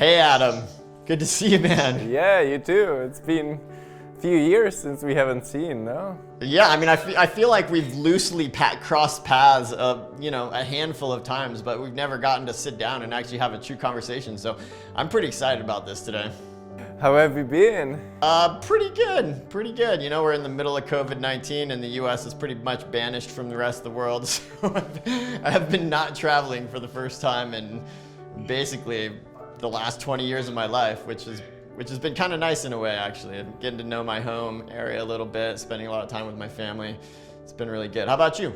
Hey Adam, good to see you, man. Yeah, you too. It's been a few years since we haven't seen, no? Yeah, I mean, I feel like we've loosely crossed paths, a handful of times, but we've never gotten to sit down and actually have a true conversation. So I'm pretty excited about this today. How have you been? Pretty good. You know, we're in the middle of COVID-19 and the US is pretty much banished from the rest of the world. So I have been not traveling for the first time in basically the last 20 years of my life, which has been kind of nice in a way, actually. I'm getting to know my home area a little bit, spending a lot of time with my family. It's been really good. How about you?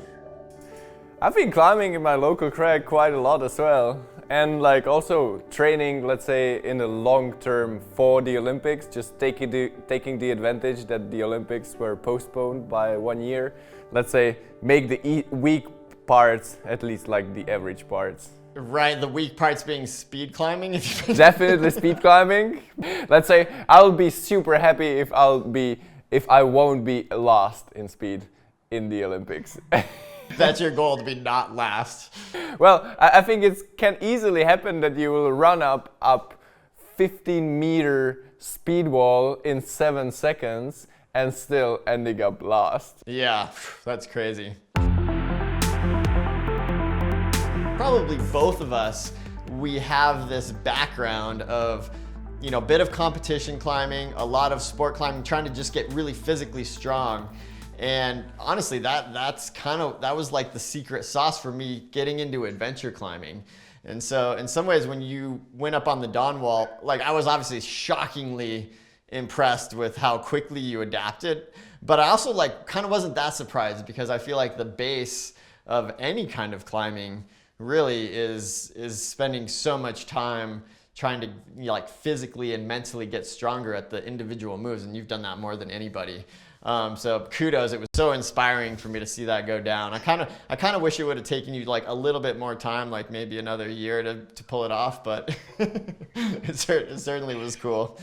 I've been climbing in my local crag quite a lot as well. And like also training, let's say, in the long term for the Olympics, just taking the advantage that the Olympics were postponed by 1 year. Let's say, make the weak parts at least like the average parts. Right, the weak parts being speed climbing. Definitely speed climbing. Let's say I'll be super happy if I won't be last in speed in the Olympics. That's your goal, to be not last. Well, I think it can easily happen that you will run up 15-meter speed wall in 7 seconds and still ending up last. Yeah, that's crazy. Probably both of us, we have this background of, a bit of competition climbing, a lot of sport climbing, trying to just get really physically strong. And honestly, that was like the secret sauce for me getting into adventure climbing. And so in some ways, when you went up on the Dawn Wall, like I was obviously shockingly impressed with how quickly you adapted, but I also kind of wasn't that surprised because I feel like the base of any kind of climbing really is spending so much time trying to physically and mentally get stronger at the individual moves, and you've done that more than anybody. So kudos, it was so inspiring for me to see that go down. I kind of wish it would have taken you a little bit more time, like maybe another year to pull it off, but it certainly was cool.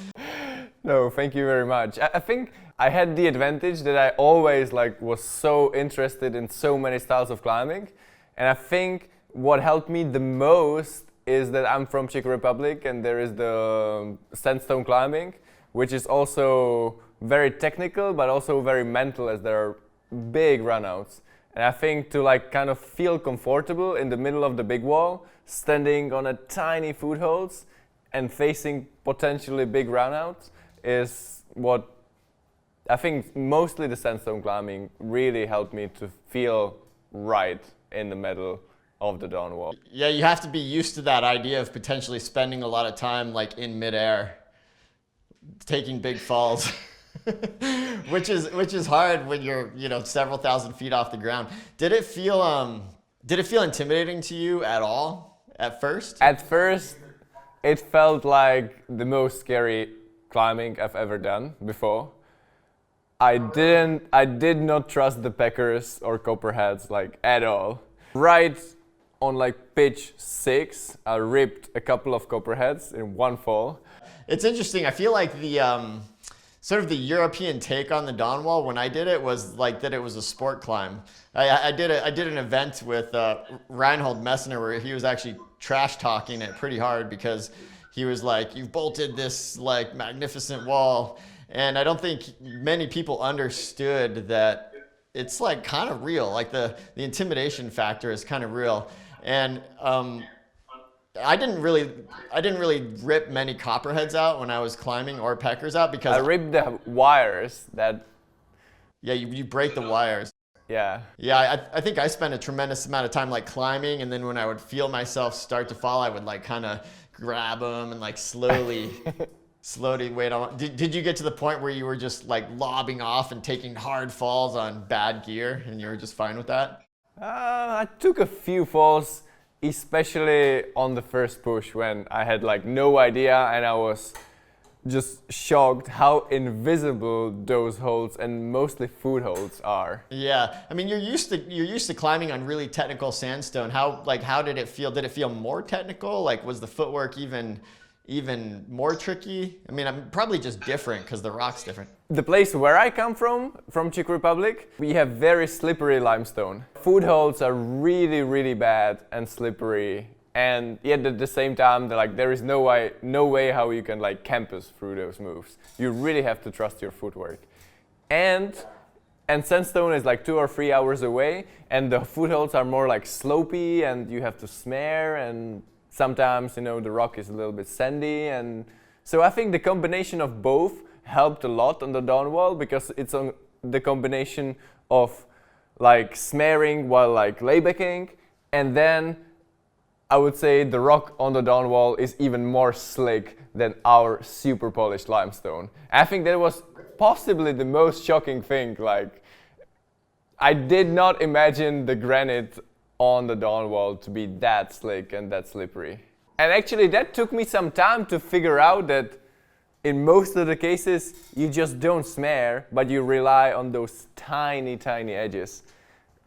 No, thank you very much. I think I had the advantage that I always was so interested in so many styles of climbing, and I think what helped me the most is that I'm from Czech Republic and there is the sandstone climbing, which is also very technical but also very mental as there are big runouts. And I think to kind of feel comfortable in the middle of the big wall, standing on a tiny footholds and facing potentially big runouts is what I think mostly the sandstone climbing really helped me to feel right in the middle of the Dawn Wall. Yeah, you have to be used to that idea of potentially spending a lot of time in midair, taking big falls, which is hard when you're several thousand feet off the ground. Did it feel intimidating to you at all at first? At first, it felt like the most scary climbing I've ever done before. I did not trust the packers or copperheads at all. Right on pitch 6, I ripped a couple of copperheads in one fall. It's interesting. I feel like the sort of the European take on the Dawn Wall when I did it was that it was a sport climb. I did an event with Reinhold Messner where he was actually trash talking it pretty hard because he was like, "You've bolted this magnificent wall," and I don't think many people understood that it's kind of real. The intimidation factor is kind of real. And I didn't really rip many copperheads out when I was climbing or peckers out because I ripped the wires that. Yeah, you break the wires. Yeah. Yeah, I think I spent a tremendous amount of time climbing, and then when I would feel myself start to fall, I would kind of grab them and slowly wait on. Did you get to the point where you were just lobbing off and taking hard falls on bad gear, and you were just fine with that? I took a few falls, especially on the first push when I had no idea and I was just shocked how invisible those holds and mostly footholds are. Yeah, I mean you're used to climbing on really technical sandstone. How did it feel? Did it feel more technical? Was the footwork even more tricky? I mean, I'm probably just different because the rock's different. The place where I come from Czech Republic, we have very slippery limestone. Footholds are really, really bad and slippery And yet at the same time, there is no way how you can like campus through those moves. You really have to trust your footwork. And sandstone is like 2 or 3 hours away, and the footholds are more like slopey, and you have to snare, and sometimes the rock is a little bit sandy. And so I think the combination of both helped a lot on the down wall, because it's on the combination of like snaring while like laybacking, and then I would say the rock on the down wall is even more slick than our super polished limestone. I think that was possibly the most shocking thing. Like, I did not imagine the granite on the down wall to be that slick and that slippery. And actually that took me some time to figure out that in most of the cases you just don't snare, but you rely on those tiny, tiny edges.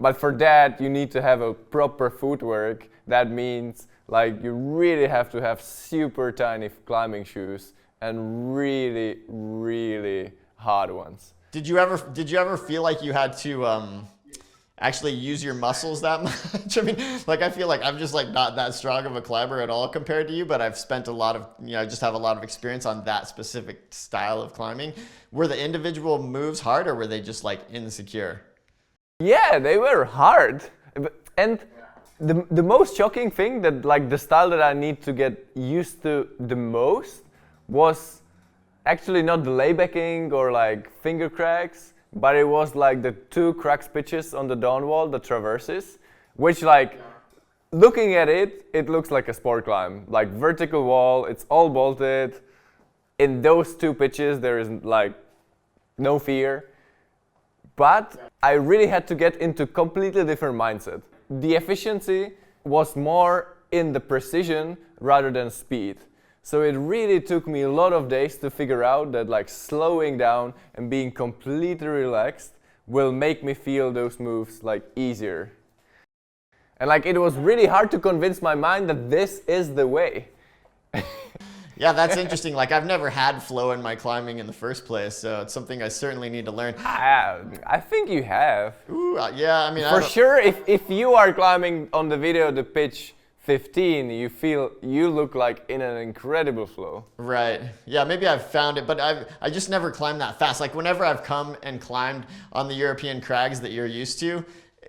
But for that you need to have a proper footwork. That means like you really have to have super tiny climbing shoes and really, really hard ones. Did you ever feel like you had to actually use your muscles that much? I mean, like I feel like I'm just like not that strong of a climber at all compared to you, but I've spent a lot of, I just have a lot of experience on that specific style of climbing. Were the individual moves hard, or were they just like insecure? Yeah, they were hard. And the most shocking thing, that like the style that I need to get used to the most, was actually not the laybacking or like finger cracks, but it was like the 2 cracks pitches on the down wall, the traverses, which like looking at it, it looks like a sport climb, like vertical wall, it's all bolted. In those 2 pitches there is like no fear. But I really had to get into completely different mindset. The efficiency was more in the precision rather than speed. So it really took me a lot of days to figure out that like slowing down and being completely relaxed will make me feel those moves like easier. And like it was really hard to convince my mind that this is the way. Yeah, that's interesting. Like I've never had flow in my climbing in the first place, so it's something I certainly need to learn. I think you have. Ooh, yeah, I mean, for sure, if you are climbing on the video the pitch 15, you look like in an incredible flow. Right. Yeah, maybe I've found it, but I just never climbed that fast. Like whenever I've come and climbed on the European crags that you're used to,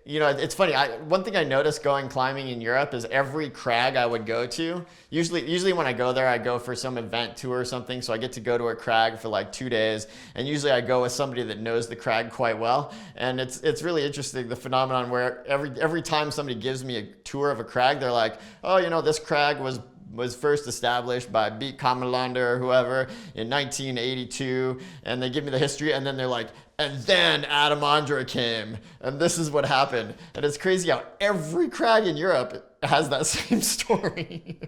it's funny. One thing I noticed going climbing in Europe is every crag I would go to, usually when I go there, I go for some event tour or something, so I get to go to a crag for like 2 days, and usually I go with somebody that knows the crag quite well, and it's really interesting, the phenomenon where every time somebody gives me a tour of a crag, they're like, oh, this crag was first established by Beat Kammerlander or whoever in 1982, and they give me the history, and then they're like, and then Adam Ondra came, and this is what happened. And it's crazy how every crag in Europe has that same story.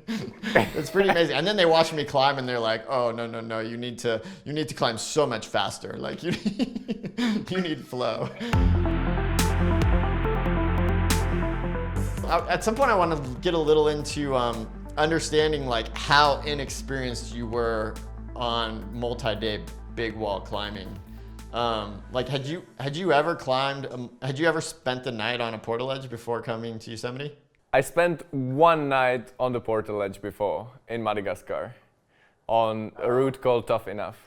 It's pretty amazing. And then they watch me climb, and they're like, "Oh no, you need to climb so much faster. Like you need flow." At some point, I want to get a little into understanding like how inexperienced you were on multi-day big wall climbing. Like had you ever climbed, had you ever spent the night on a portaledge before coming to Yosemite? I spent 1 night on the portaledge before in Madagascar on a route called Tough Enough,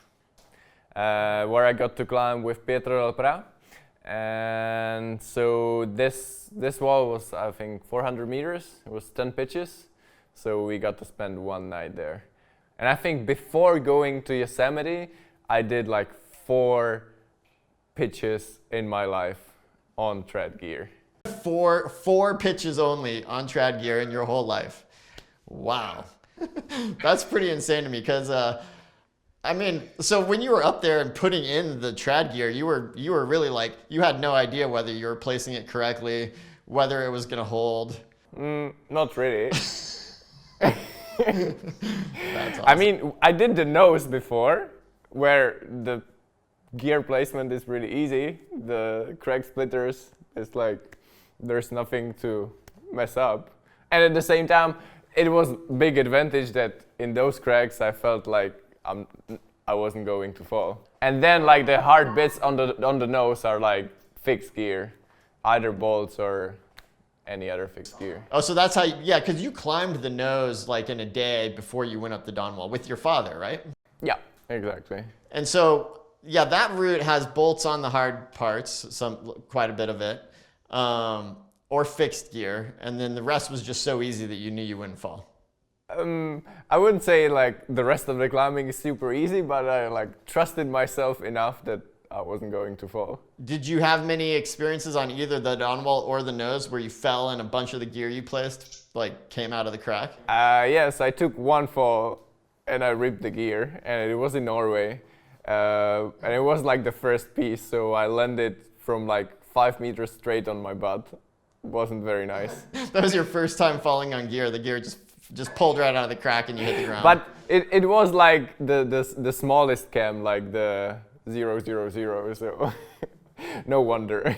where I got to climb with Pietro del Pra. And so this wall was, I think, 400 meters. It was 10 pitches. So we got to spend 1 night there. And I think before going to Yosemite, I did like 4 pitches in my life on trad gear. Four pitches only on trad gear in your whole life. Wow. That's pretty insane to me, because I mean, so when you were up there and putting in the trad gear, you were really like, you had no idea whether you were placing it correctly, whether it was going to hold. Not really. That's awesome. I mean, I did the nose before, where the gear placement is really easy. The crag splitters, it's like there's nothing to mess up. And at the same time, it was big advantage that in those crags I felt like I wasn't going to fall. And then like the hard bits on the nose are like fixed gear, either bolts or any other fixed gear. Oh, so that's how, yeah, because you climbed the nose like in a day before you went up the Dawn Wall with your father, right? Yeah, exactly. And so, yeah, that route has bolts on the hard parts, quite a bit of it, or fixed gear, and then the rest was just so easy that you knew you wouldn't fall. I wouldn't say like the rest of the climbing is super easy, but I like trusted myself enough that I wasn't going to fall. Did you have many experiences on either the Dawn Wall or the nose where you fell and a bunch of the gear you placed like came out of the crack? Yes, I took one fall and I ripped the gear, and it was in Norway, and it was like the first piece, so I landed from like 5 meters straight on my butt. Wasn't very nice. That was your first time falling on gear. The gear just pulled right out of the crack and you hit the ground. But it was like the smallest cam, like the 000, so no wonder.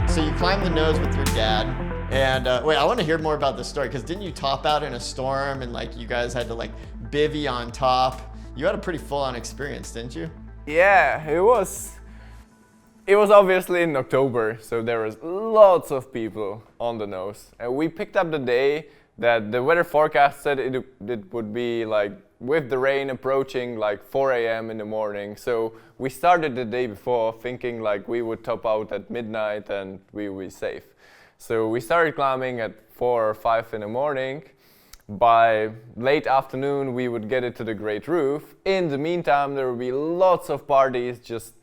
So you climbed the nose with your dad, and wait, I want to hear more about this story, because didn't you top out in a storm and like you guys had to like bivvy on top? You had a pretty full-on experience, didn't you? Yeah, it was obviously in October, so there was lots of people on the nose, and we picked up the day that the weather forecast said it would be like with the rain approaching like 4 a.m. in the morning. So we started the day before thinking like we would top out at midnight and we would be safe. So we started climbing at 4 or 5 in the morning. By late afternoon, we would get it to the Great Roof. In the meantime, there would be lots of parties just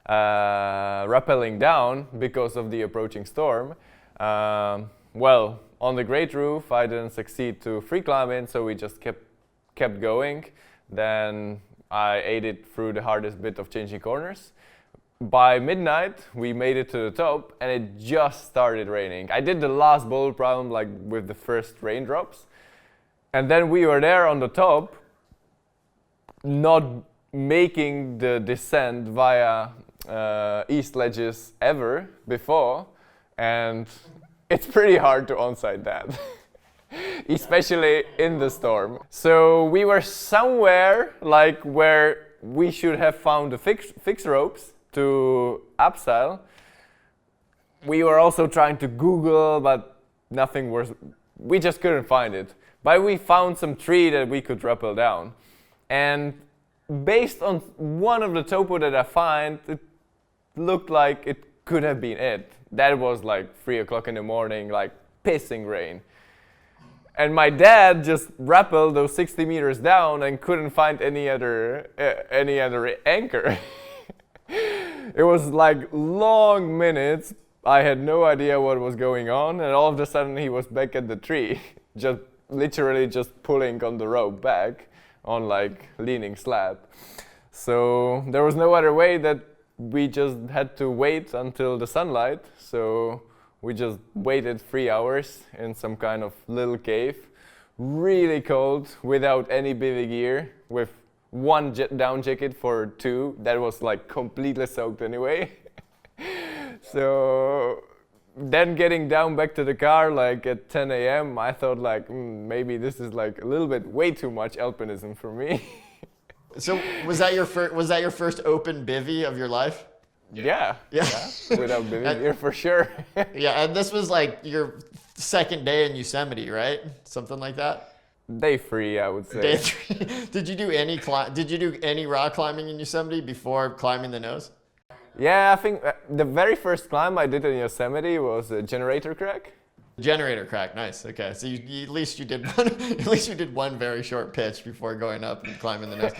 rappelling down because of the approaching storm. Well, on the Great Roof, I didn't succeed to free climb in, so we just kept going. Then I ate it through the hardest bit of changing corners. By midnight, we made it to the top, and it just started raining. I did the last boulder problem like with the first raindrops, and then we were there on the top, not making the descent via east ledges ever before, and it's pretty hard to onside that, especially in the storm. So we were somewhere like where we should have found the fix ropes to abseil. We were also trying to Google, but nothing was, we just couldn't find it. But we found some tree that we could rappel down. And based on one of the topo that I find, it looked like it could have been it. That was like 3 o'clock in the morning, like pissing rain. And my dad just rappelled those 60 meters down and couldn't find any other anchor. It was like long minutes. I had no idea what was going on, and all of a sudden he was back at the tree, just literally just pulling on the rope back on like leaning slab. So there was no other way that we just had to wait until the sunlight. So we just waited 3 hours in some kind of little cave, really cold, without any bivy gear, with one down jacket for 2 that was like completely soaked anyway. So then getting down back to the car like at 10 a.m. I thought like maybe this is like a little bit way too much alpinism for me. So was that your first open bivvy of your life? Yeah. Without bivy gear for sure. Yeah, and this was like your second day in Yosemite, right? Something like that. Day 3, I would say. Day 3. Did you do any rock climbing in Yosemite before climbing the nose? Yeah, I think the very first climb I did in Yosemite was a generator crag. Generator crack, nice. Okay, so at least you did one very short pitch before going up and climbing the nose.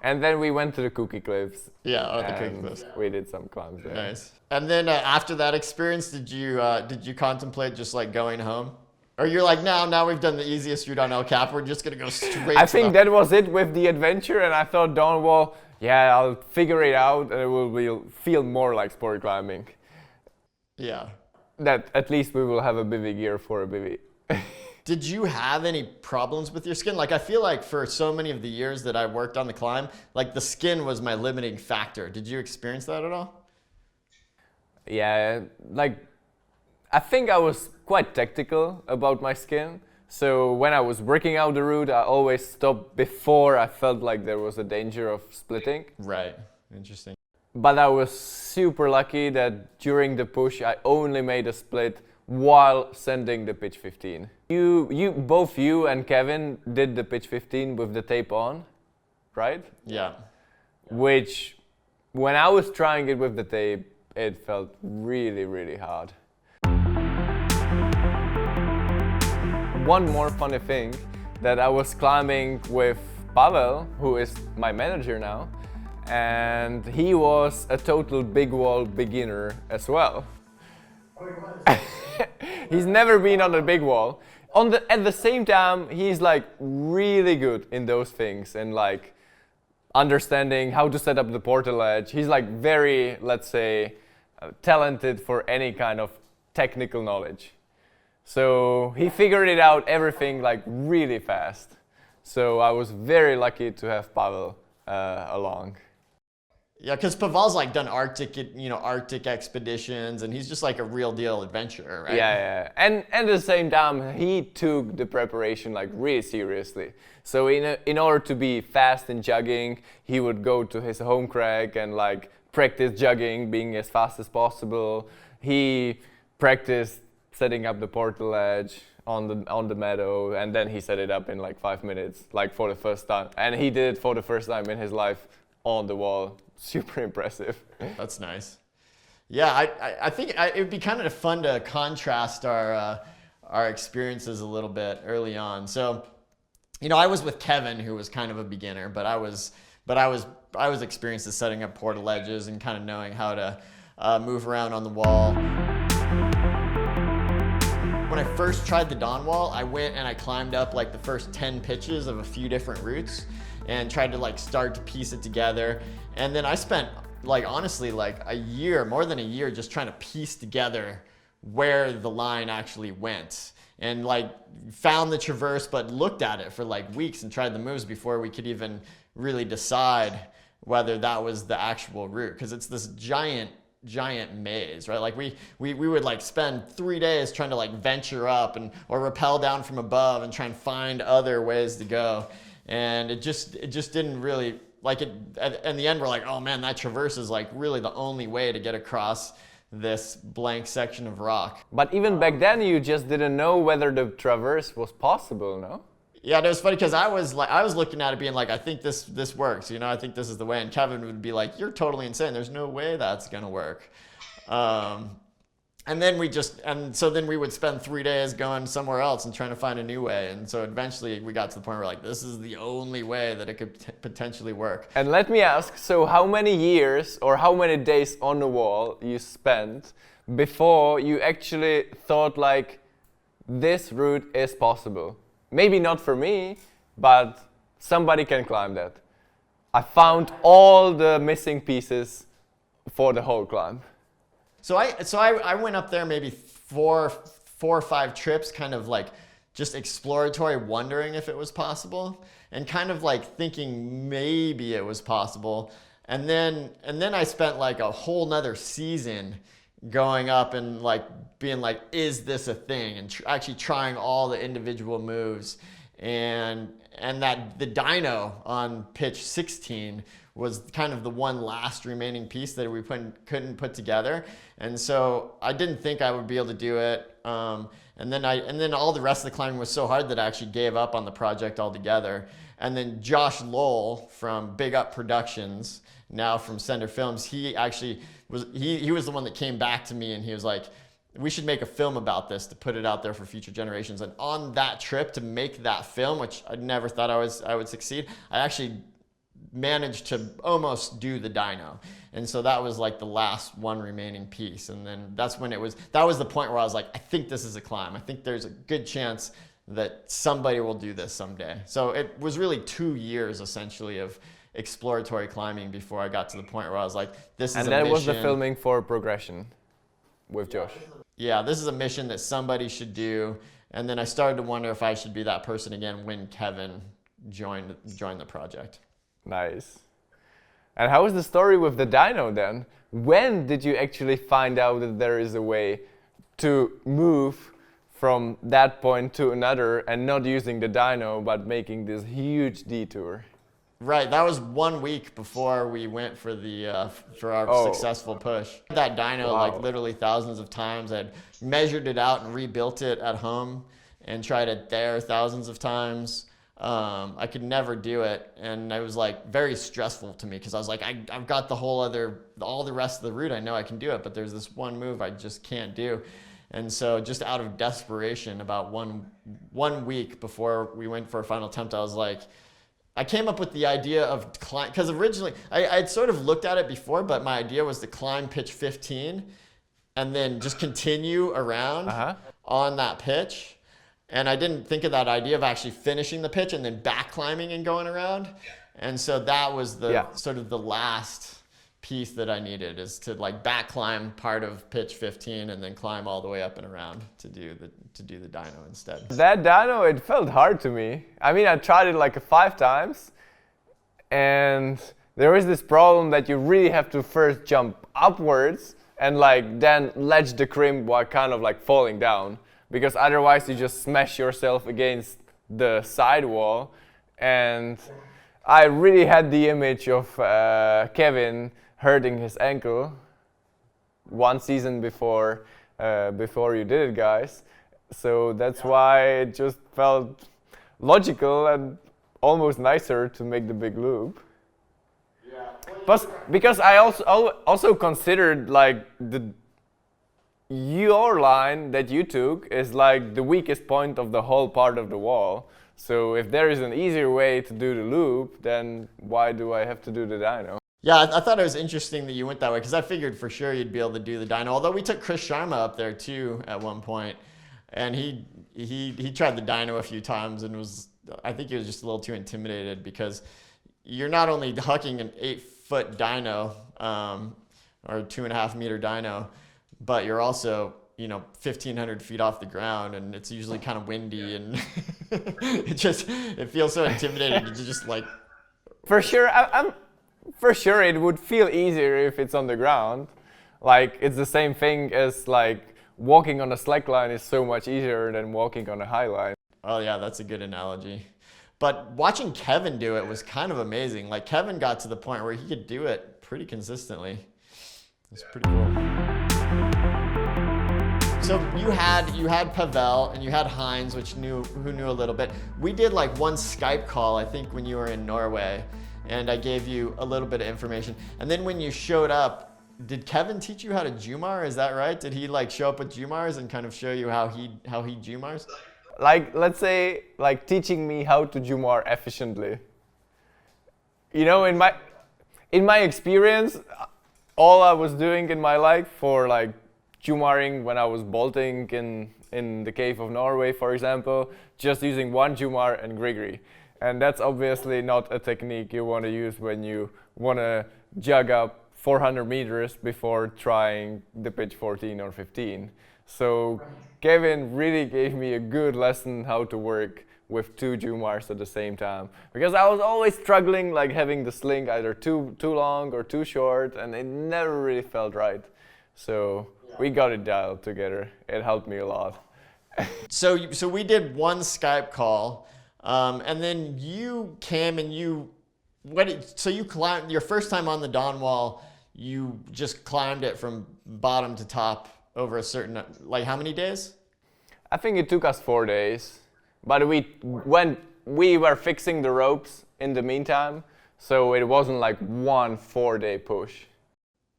And then we went to the Cookie Cliffs. Yeah, the Cookie Cliffs. We did some climbs there. Nice. And then after that experience, did you contemplate just like going home, or you're like, now we've done the easiest route on El Cap, we're just gonna go straight? I think that was it with the adventure, and I thought Dawn Wall, yeah, I'll figure it out, and it will feel more like sport climbing. Yeah. That at least we will have a bivy gear for a bivy. Did you have any problems with your skin? Like, I feel like for so many of the years that I worked on the climb, like the skin was my limiting factor. Did you experience that at all? Yeah, like I think I was quite tactical about my skin. So when I was working out the route, I always stopped before I felt like there was a danger of splitting. Right, interesting. But I was super lucky that during the push, I only made a split while sending the pitch 15. Both you and Kevin did the pitch 15 with the tape on, right? Yeah. Which, when I was trying it with the tape, it felt really, really hard. One more funny thing, that I was climbing with Pavel, who is my manager now, and he was a total big wall beginner as well. Oh, he was? He's never been on a big wall. At the same time, he's like really good in those things and like understanding how to set up the portal edge. He's like very, let's say, talented for any kind of technical knowledge. So he figured it out everything like really fast. So I was very lucky to have Pavel along. Yeah, because Pavel's like done Arctic expeditions, and he's just like a real deal adventurer, right? Yeah. And at the same time, he took the preparation like really seriously. So in order to be fast in jogging, he would go to his home crag and like practice jogging, being as fast as possible. He practiced setting up the portal edge on the meadow, and then he set it up in like 5 minutes, like for the first time. And he did it for the first time in his life on the wall. Super impressive. That's nice. Yeah, I think it would be kind of fun to contrast our experiences a little bit early on. So, I was with Kevin, who was kind of a beginner, but I was experienced at setting up portal edges and kind of knowing how to move around on the wall. When I first tried the Dawn wall, I went and I climbed up like the first 10 pitches of a few different routes and tried to like start to piece it together. And then I spent like honestly like a year, more than a year, just trying to piece together where the line actually went, and like found the traverse, but looked at it for like weeks and tried the moves before we could even really decide whether that was the actual route, because it's this giant maze, right? Like we would like spend 3 days trying to like venture up or rappel down from above and try and find other ways to go, and it just didn't really like it. In the end, we're like, oh man, that traverse is like really the only way to get across this blank section of rock. But even back then, you just didn't know whether the traverse was possible, no? Yeah, it was funny because I was looking at it being like, I think this works, I think this is the way. And Kevin would be like, you're totally insane. There's no way that's gonna work. And then we would spend 3 days going somewhere else and trying to find a new way. And so eventually we got to the point where like, this is the only way that it could potentially work. And let me ask, so how many years or how many days on the wall you spent before you actually thought like, this route is possible? Maybe not for me, but somebody can climb that. I found all the missing pieces for the whole climb. So I went up there maybe four or five trips, kind of like just exploratory, wondering if it was possible, and kind of like thinking maybe it was possible. And then I spent like a whole nother season going up and like being like, is this a thing? And actually trying all the individual moves, and that the dyno on pitch 16 was kind of the one last remaining piece that we couldn't put together. And so I didn't think I would be able to do it. And then all the rest of the climbing was so hard that I actually gave up on the project altogether. And then Josh Lowell from Big Up Productions, now from Sender Films, he actually was the one that came back to me, and he was like, we should make a film about this to put it out there for future generations. And on that trip to make that film, which I never thought I would succeed, I actually managed to almost do the dyno. And so that was like the last one remaining piece. And then that was the point where I was like, I think this is a climb. I think there's a good chance that somebody will do this someday. So it was really 2 years essentially of exploratory climbing before I got to the point where I was like, this is a mission. And that was the filming for Progression with Josh. Yeah, this is a mission that somebody should do. And then I started to wonder if I should be that person again when Kevin joined the project. Nice. And how was the story with the dyno then? When did you actually find out that there is a way to move from that point to another and not using the dyno but making this huge detour? Right, that was 1 week before we went for the for our successful push. That dyno like literally thousands of times. I'd measured it out and rebuilt it at home and tried it there thousands of times. I could never do it, and it was like very stressful to me because I was like, I've got all the rest of the route. I know I can do it, but there's this one move I just can't do. And so just out of desperation, about one week before we went for a final attempt, I was like, I came up with the idea of climb, because originally I'd sort of looked at it before, but my idea was to climb pitch 15 and then just continue around on that pitch. And I didn't think of that idea of actually finishing the pitch and then back climbing and going around. And so that was the sort of the last piece that I needed, is to like back climb part of pitch 15 and then climb all the way up and around to do the dyno instead. That dyno, it felt hard to me. I mean, I tried it like 5 times, and there is this problem that you really have to first jump upwards and like then ledge the crimp while kind of like falling down, because otherwise you just smash yourself against the sidewall. And I really had the image of Kevin hurting his ankle 1 season before you did it, guys. So that's why it just felt logical and almost nicer to make the big loop. But because I also considered like your line that you took is like the weakest point of the whole part of the wall. So if there is an easier way to do the loop, then why do I have to do the dyno? Yeah, I thought it was interesting that you went that way, because I figured for sure you'd be able to do the dyno. Although we took Chris Sharma up there too at one point, and he tried the dyno a few times and I think he was just a little too intimidated, because you're not only hucking an 8-foot dyno or 2.5 meter dyno, but you're also 1,500 feet off the ground, and it's usually kind of windy, and it feels so intimidating to just like. For sure, it would feel easier if it's on the ground. Like, it's the same thing as like walking on a slack line is so much easier than walking on a high line. Oh yeah, that's a good analogy. But watching Kevin do it was kind of amazing. Like, Kevin got to the point where he could do it pretty consistently. It's pretty cool. So you had Pavel and you had Heinz, who knew a little bit. We did like one Skype call, I think, when you were in Norway, and I gave you a little bit of information. And then when you showed up, did Kevin teach you how to Jumar? Is that right? Did he like show up with Jumars and kind of show you how he Jumars? Like, let's say, like teaching me how to Jumar efficiently. In my experience, all I was doing in my life for like Jumaring when I was bolting in the cave of Norway, for example, just using one Jumar and Grigri. And that's obviously not a technique you want to use when you want to jug up 400 meters before trying the pitch 14 or 15. So Kevin really gave me a good lesson how to work with 2 Jumars at the same time, because I was always struggling like having the sling either too long or too short, and it never really felt right. So we got it dialed together. It helped me a lot. So we did one Skype call, and then you came and you climbed your first time on the Dawn Wall. You just climbed it from bottom to top over a certain, like, how many days? I think it took us 4 days, but we were fixing the ropes in the meantime, so it wasn't like one 4-day push.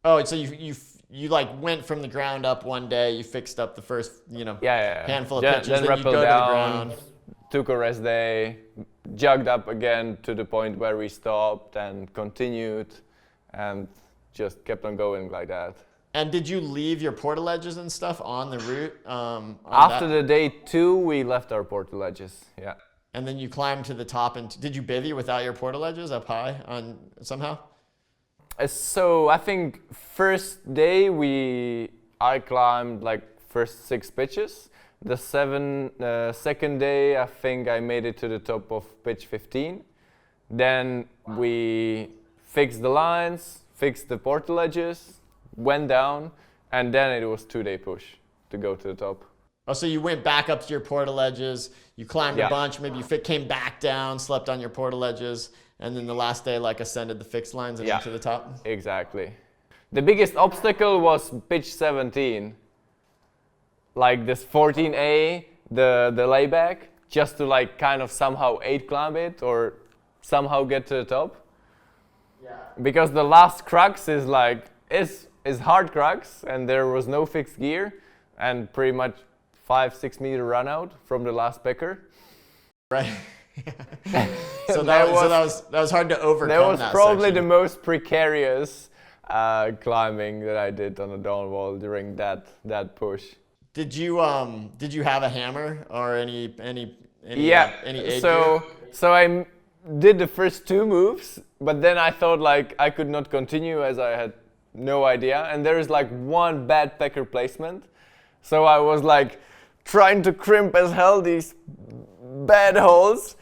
Oh, so you like went from the ground up one day, you fixed up the first, handful of pitches, then you go to the ground. Took a rest day, jugged up again to the point where we stopped and continued, and just kept on going like that. And did you leave your portaledges and stuff on the route? After the day 2, we left our portaledges, yeah. And then you climbed to the top, and did you bivvy without your portaledges up high somehow? So I think first day I climbed like first 6 pitches. The second day, I think I made it to the top of pitch 15. Then we fixed the lines, fixed the portaledges, went down, and then it was 2-day push to go to the top. Oh, so you went back up to your portaledges, you climbed a bunch, maybe you came back down, slept on your portaledges, and then the last day like ascended the fixed lines and into the top? Exactly. The biggest obstacle was pitch 17. Like this 14A, the layback, just to like kind of somehow 8 climb it or somehow get to the top. Yeah. Because the last crux is like is hard crux, and there was no fixed gear, and pretty much 5-6 meter run out from the last pecker. Right. So that was hard to overcome. That was probably section. the most precarious climbing that I did on the down wall during that push. Did you have a hammer or any aid so gear? so I did the first 2 moves, but then I thought like I could not continue as I had no idea, and there is like one bad pecker placement. So I was like trying to crimp as hell these bad holes,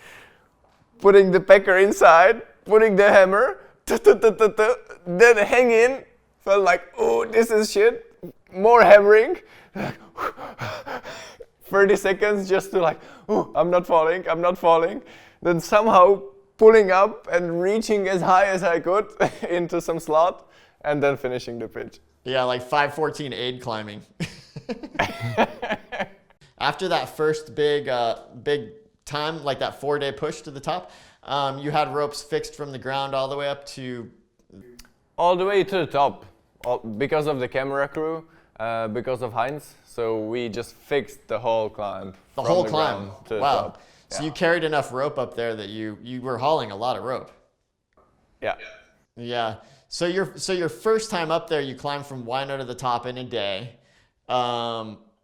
putting the pecker inside, putting the hammer, then hang in, felt like, oh, this is shit, more hammering, 30 seconds just to like, oh, I'm not falling, then somehow pulling up and reaching as high as I could into some slot, and then finishing the pitch. Yeah, like 514 aid climbing. After that first big time, like that 4-day push to the top, you had ropes fixed from the ground all the way up to... All the way to the top, because of the camera crew, because of Heinz. So we just fixed the whole climb. The whole climb? To the wow. top. So you carried enough rope up there that you were hauling a lot of rope. Yeah. Yeah. So your first time up there, you climbed from Wino to the top in a day,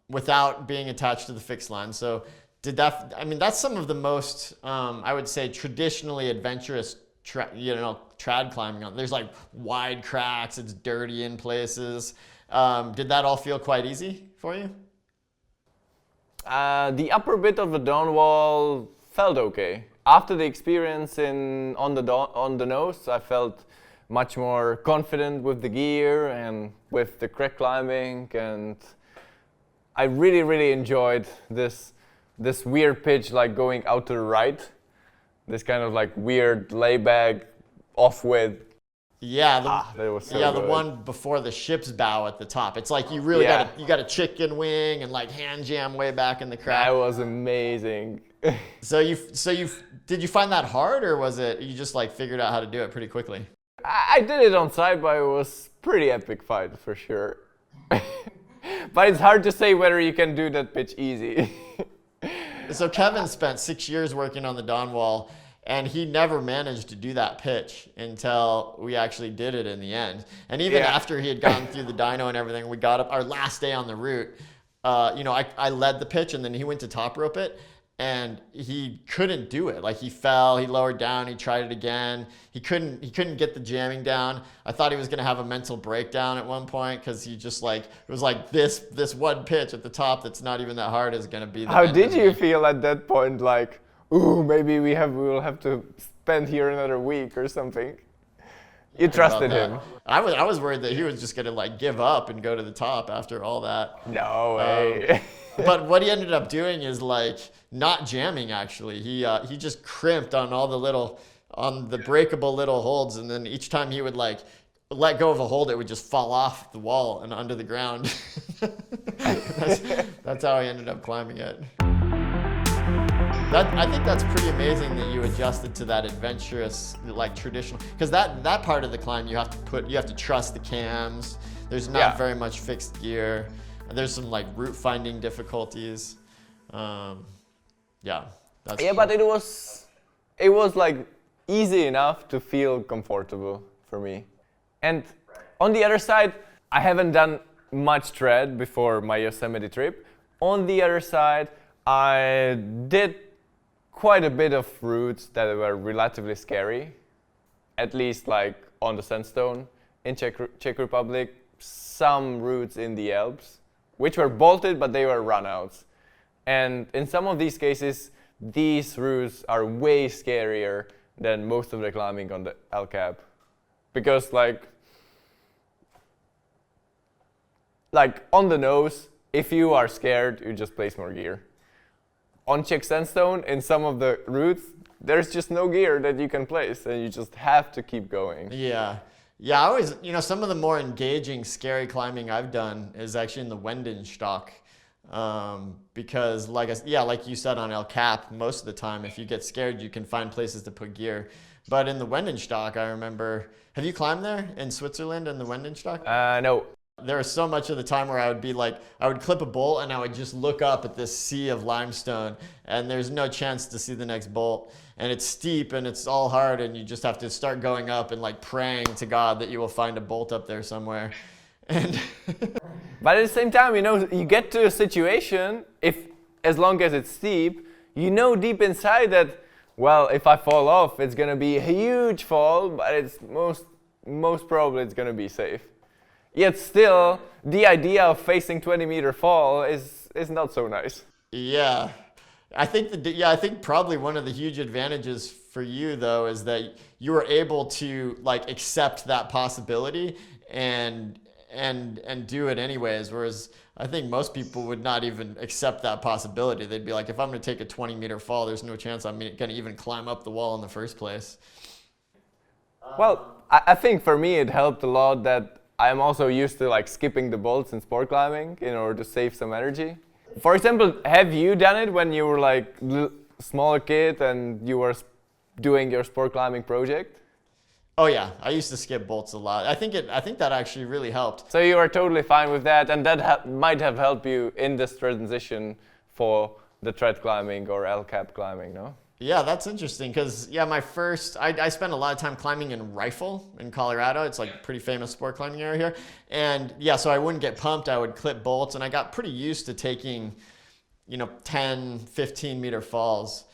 without being attached to the fixed line. So that's some of the most, I would say, traditionally adventurous, trad climbing. There's like wide cracks. It's dirty in places. Did that all feel quite easy for you? The upper bit of the down wall felt okay. After the experience on the nose, I felt much more confident with the gear and with the crag climbing, and I really, really enjoyed this weird pitch, like going out to the right, this kind of like weird layback off with. Yeah, that was so the good. one before the ship's bow at the top. It's like you really got a chicken wing and like hand jam way back in the crag. That was amazing. So did you find that hard, or was it you just like figured out how to do it pretty quickly? I did it on site, but it was pretty epic fight for sure. But it's hard to say whether you can do that pitch easy. So Kevin spent 6 years working on the Dawn Wall, and he never managed to do that pitch until we actually did it in the end. And even after he had gone through the dyno and everything, we got up our last day on the route. I led the pitch, and then he went to top rope it, and he couldn't do it. Like he fell, he lowered down, he tried it again. He couldn't get the jamming down. I thought he was gonna have a mental breakdown at one point, because he just like, it was like this one pitch at the top that's not even that hard is gonna be the How end did of you it. feel at that point? Like, ooh, maybe we will have to spend here another week or something. You trusted him. I was worried that he was just gonna like give up and go to the top after all that. No way. But what he ended up doing is like not jamming. Actually, he just crimped on on the breakable little holds, and then each time he would like let go of a hold, it would just fall off the wall and under the ground. That's how he ended up climbing it. I think that's pretty amazing that you adjusted to that adventurous, like traditional, because that part of the climb you have to trust the cams. There's not very much fixed gear. There's some like route finding difficulties. But it was like easy enough to feel comfortable for me. And on the other side, I haven't done much trad before my Yosemite trip. On the other side, I did quite a bit of routes that were relatively scary, at least like on the sandstone in Czech Republic, some routes in the Alps, which were bolted, but they were runouts. And in some of these cases, these routes are way scarier than most of the climbing on the El Cap. Because like on the nose, if you are scared, you just place more gear. on Czech sandstone in some of the routes, there's just no gear that you can place, and you just have to keep going. Yeah. Yeah, I always, some of the more engaging, scary climbing I've done is actually in the Wendenstock. Because like you said on El Cap, most of the time, if you get scared, you can find places to put gear. But in the Wendenstock, I remember, have you climbed there in Switzerland in the Wendenstock? No. There was so much of the time where I would clip a bolt and I would just look up at this sea of limestone and there's no chance to see the next bolt. And it's steep and it's all hard and you just have to start going up and like praying to God that you will find a bolt up there somewhere. And but at the same time, you get to a situation, as long as it's steep, deep inside that, well, if I fall off, it's gonna be a huge fall, but it's most probably it's gonna be safe. Yet still, the idea of facing 20-meter fall is not so nice. Yeah. I think probably one of the huge advantages for you though is that you were able to like accept that possibility and do it anyways, whereas I think most people would not even accept that possibility. They'd be like, if I'm going to take a 20-meter fall, there's no chance I'm going to even climb up the wall in the first place. Well, I think for me it helped a lot that I'm also used to like skipping the bolts in sport climbing in order to save some energy. For example, have you done it when you were like smaller kid and you were doing your sport climbing project? Oh yeah, I used to skip bolts a lot. I think that actually really helped. So you are totally fine with that, and that might have helped you in this transition for the tread climbing or El Cap climbing, no? Yeah, that's interesting because I spent a lot of time climbing in Rifle in Colorado. It's like a pretty famous sport climbing area here. And yeah, so I wouldn't get pumped. I would clip bolts and I got pretty used to taking, 10, 15 meter falls.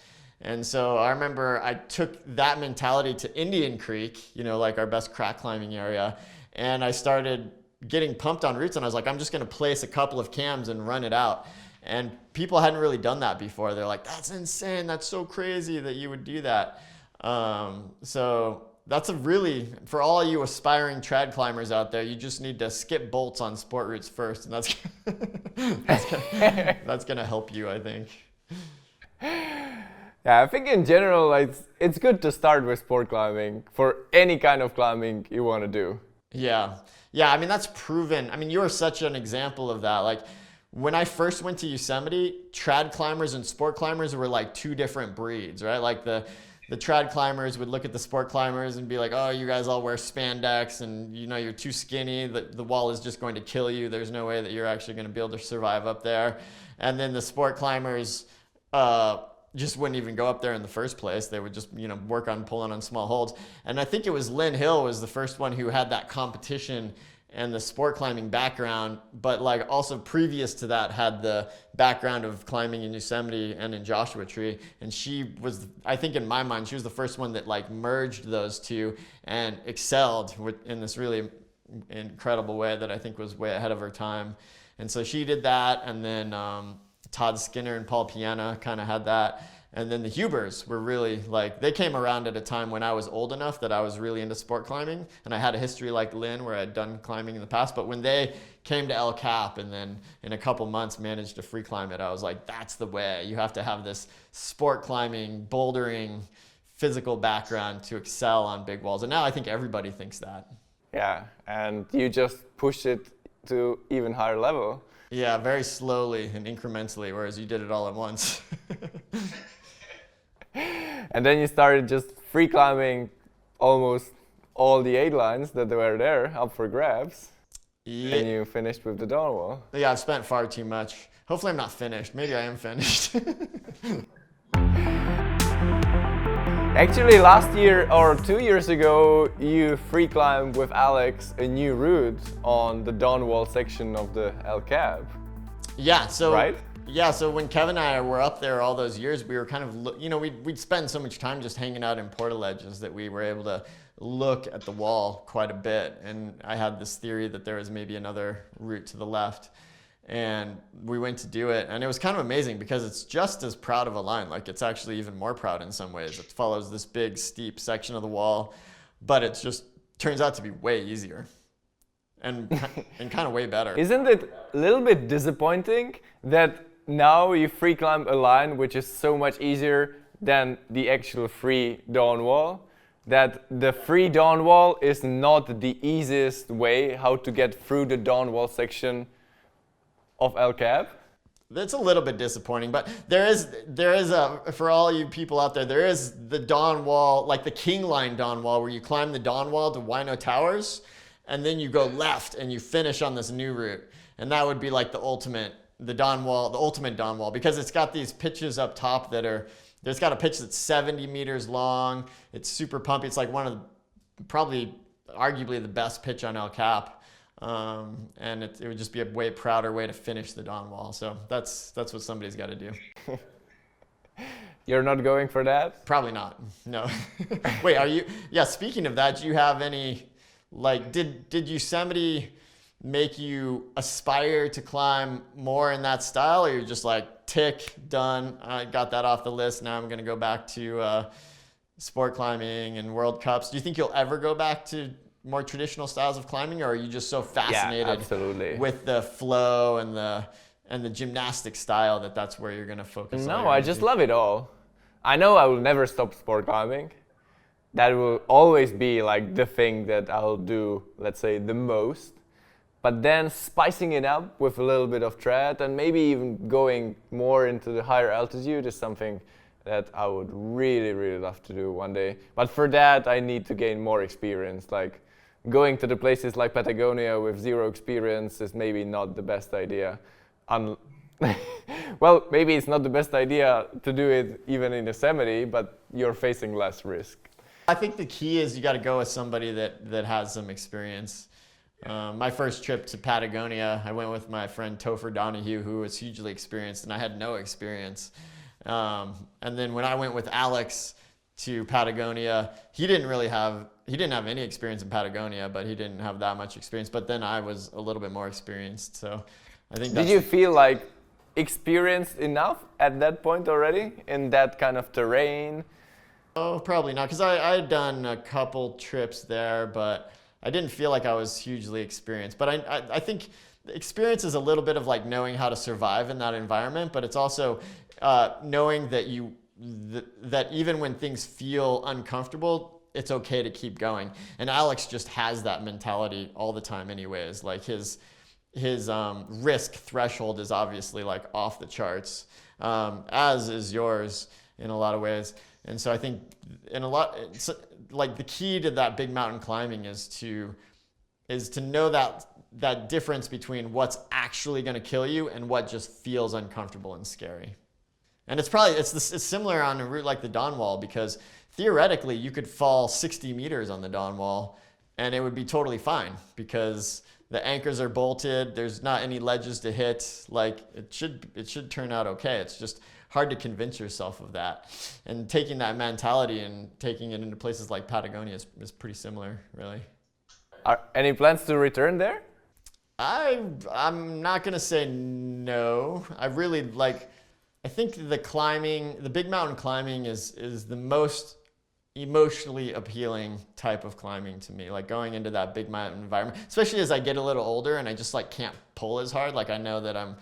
And so I remember I took that mentality to Indian Creek, like our best crack climbing area. And I started getting pumped on routes and I was like, I'm just going to place a couple of cams and run it out. And people hadn't really done that before. They're like, that's insane. That's so crazy that you would do that. So that's for all you aspiring trad climbers out there, you just need to skip bolts on sport routes first. And that's going to help you, I think. Yeah, I think in general, it's good to start with sport climbing for any kind of climbing you want to do. Yeah. Yeah, I mean, that's proven. I mean, you are such an example of that. Like, when I first went to Yosemite, trad climbers and sport climbers were like two different breeds, right? Like the trad climbers would look at the sport climbers and be like, oh, you guys all wear spandex and you're too skinny, the wall is just going to kill you. There's no way that you're actually going to be able to survive up there. And then the sport climbers just wouldn't even go up there in the first place. They would just, work on pulling on small holds. And I think it was Lynn Hill was the first one who had that competition and the sport climbing background, but like also previous to that had the background of climbing in Yosemite and in Joshua Tree. And she was, I think in my mind, she was the first one that like merged those two and excelled in this really incredible way that I think was way ahead of her time. And so she did that. And then Todd Skinner and Paul Piana kind of had that. And then the Hubers were really they came around at a time when I was old enough that I was really into sport climbing. And I had a history like Lynn where I'd done climbing in the past. But when they came to El Cap and then in a couple months managed to free climb it, I was like, that's the way. You have to have this sport climbing, bouldering, physical background to excel on big walls. And now I think everybody thinks that. Yeah, and you just push it to even higher level. Yeah, very slowly and incrementally, whereas you did it all at once. And then you started just free climbing almost all the 8 lines that were there up for grabs. Yeah. And you finished with the dawn wall. Yeah, I've spent far too much. Hopefully I'm not finished. Maybe I am finished. Actually, last year or 2 years ago, you free climbed with Alex a new route on the dawn wall section of the El Cap. Yeah, so right? Yeah, so when Kevin and I were up there all those years, we were kind of, we'd spend so much time just hanging out in portaledges that we were able to look at the wall quite a bit. And I had this theory that there was maybe another route to the left. And we went to do it. And it was kind of amazing because it's just as proud of a line. Like, it's actually even more proud in some ways. It follows this big, steep section of the wall, but it just turns out to be way easier. And kind of way better. Isn't it a little bit disappointing that now you free climb a line which is so much easier than the actual free dawn wall, that the free dawn wall is not the easiest way how to get through the dawn wall section of El Cap. That's a little bit disappointing, but there is for all you people out there, there is the dawn wall, like the King Line dawn wall, where you climb the dawn wall to Wino Towers, and then you go left and you finish on this new route. And that would be like the ultimate dawn wall, because it's got these pitches up top there's got a pitch that's 70 meters long. It's super pumpy. It's like one of the, probably arguably the best pitch on El Cap. And it would just be a way prouder way to finish the dawn wall. So that's what somebody's got to do. You're not going for that? Probably not. No. Wait, are you? Yeah. Speaking of that, do you have any, like, did Yosemite make you aspire to climb more in that style, or you're just like, tick, done, I got that off the list, now I'm going to go back to sport climbing and World Cups? Do you think you'll ever go back to more traditional styles of climbing, or are you just so fascinated with the flow and the gymnastic style that's where you're going to focus? No, I just love it all. I know I will never stop sport climbing. That will always be like the thing that I'll do, let's say, the most. But then spicing it up with a little bit of trad and maybe even going more into the higher altitude is something that I would really, really love to do one day. But for that, I need to gain more experience. Like, going to the places like Patagonia with zero experience is maybe not the best idea. Well, maybe it's not the best idea to do it even in Yosemite, but you're facing less risk. I think the key is you got to go with somebody that has some experience. My first trip to Patagonia, I went with my friend Topher Donahue, who was hugely experienced, and I had no experience. And then when I went with Alex to Patagonia, he didn't have any experience in Patagonia, but he didn't have that much experience. But then I was a little bit more experienced, so I think. Did you feel like experienced enough at that point already in that kind of terrain? Oh, probably not, because I had done a couple trips there, but I didn't feel like I was hugely experienced. But I think experience is a little bit of like knowing how to survive in that environment, but it's also knowing that that even when things feel uncomfortable, it's okay to keep going. And Alex just has that mentality all the time anyways. Like his risk threshold is obviously like off the charts, as is yours in a lot of ways. And so I think like the key to that big mountain climbing is to know that difference between what's actually going to kill you and what just feels uncomfortable and scary. And it's similar on a route like the Dawn Wall, because theoretically you could fall 60 meters on the Dawn Wall and it would be totally fine, because the anchors are bolted, there's not any ledges to hit. Like it should turn out okay. It's just hard to convince yourself of that. And taking that mentality and taking it into places like Patagonia is pretty similar, really. Are any plans to return there? I'm not gonna say no. I think the big mountain climbing is the most emotionally appealing type of climbing to me. Like going into that big mountain environment, especially as I get a little older and I just like can't pull as hard. Like I know that I'm,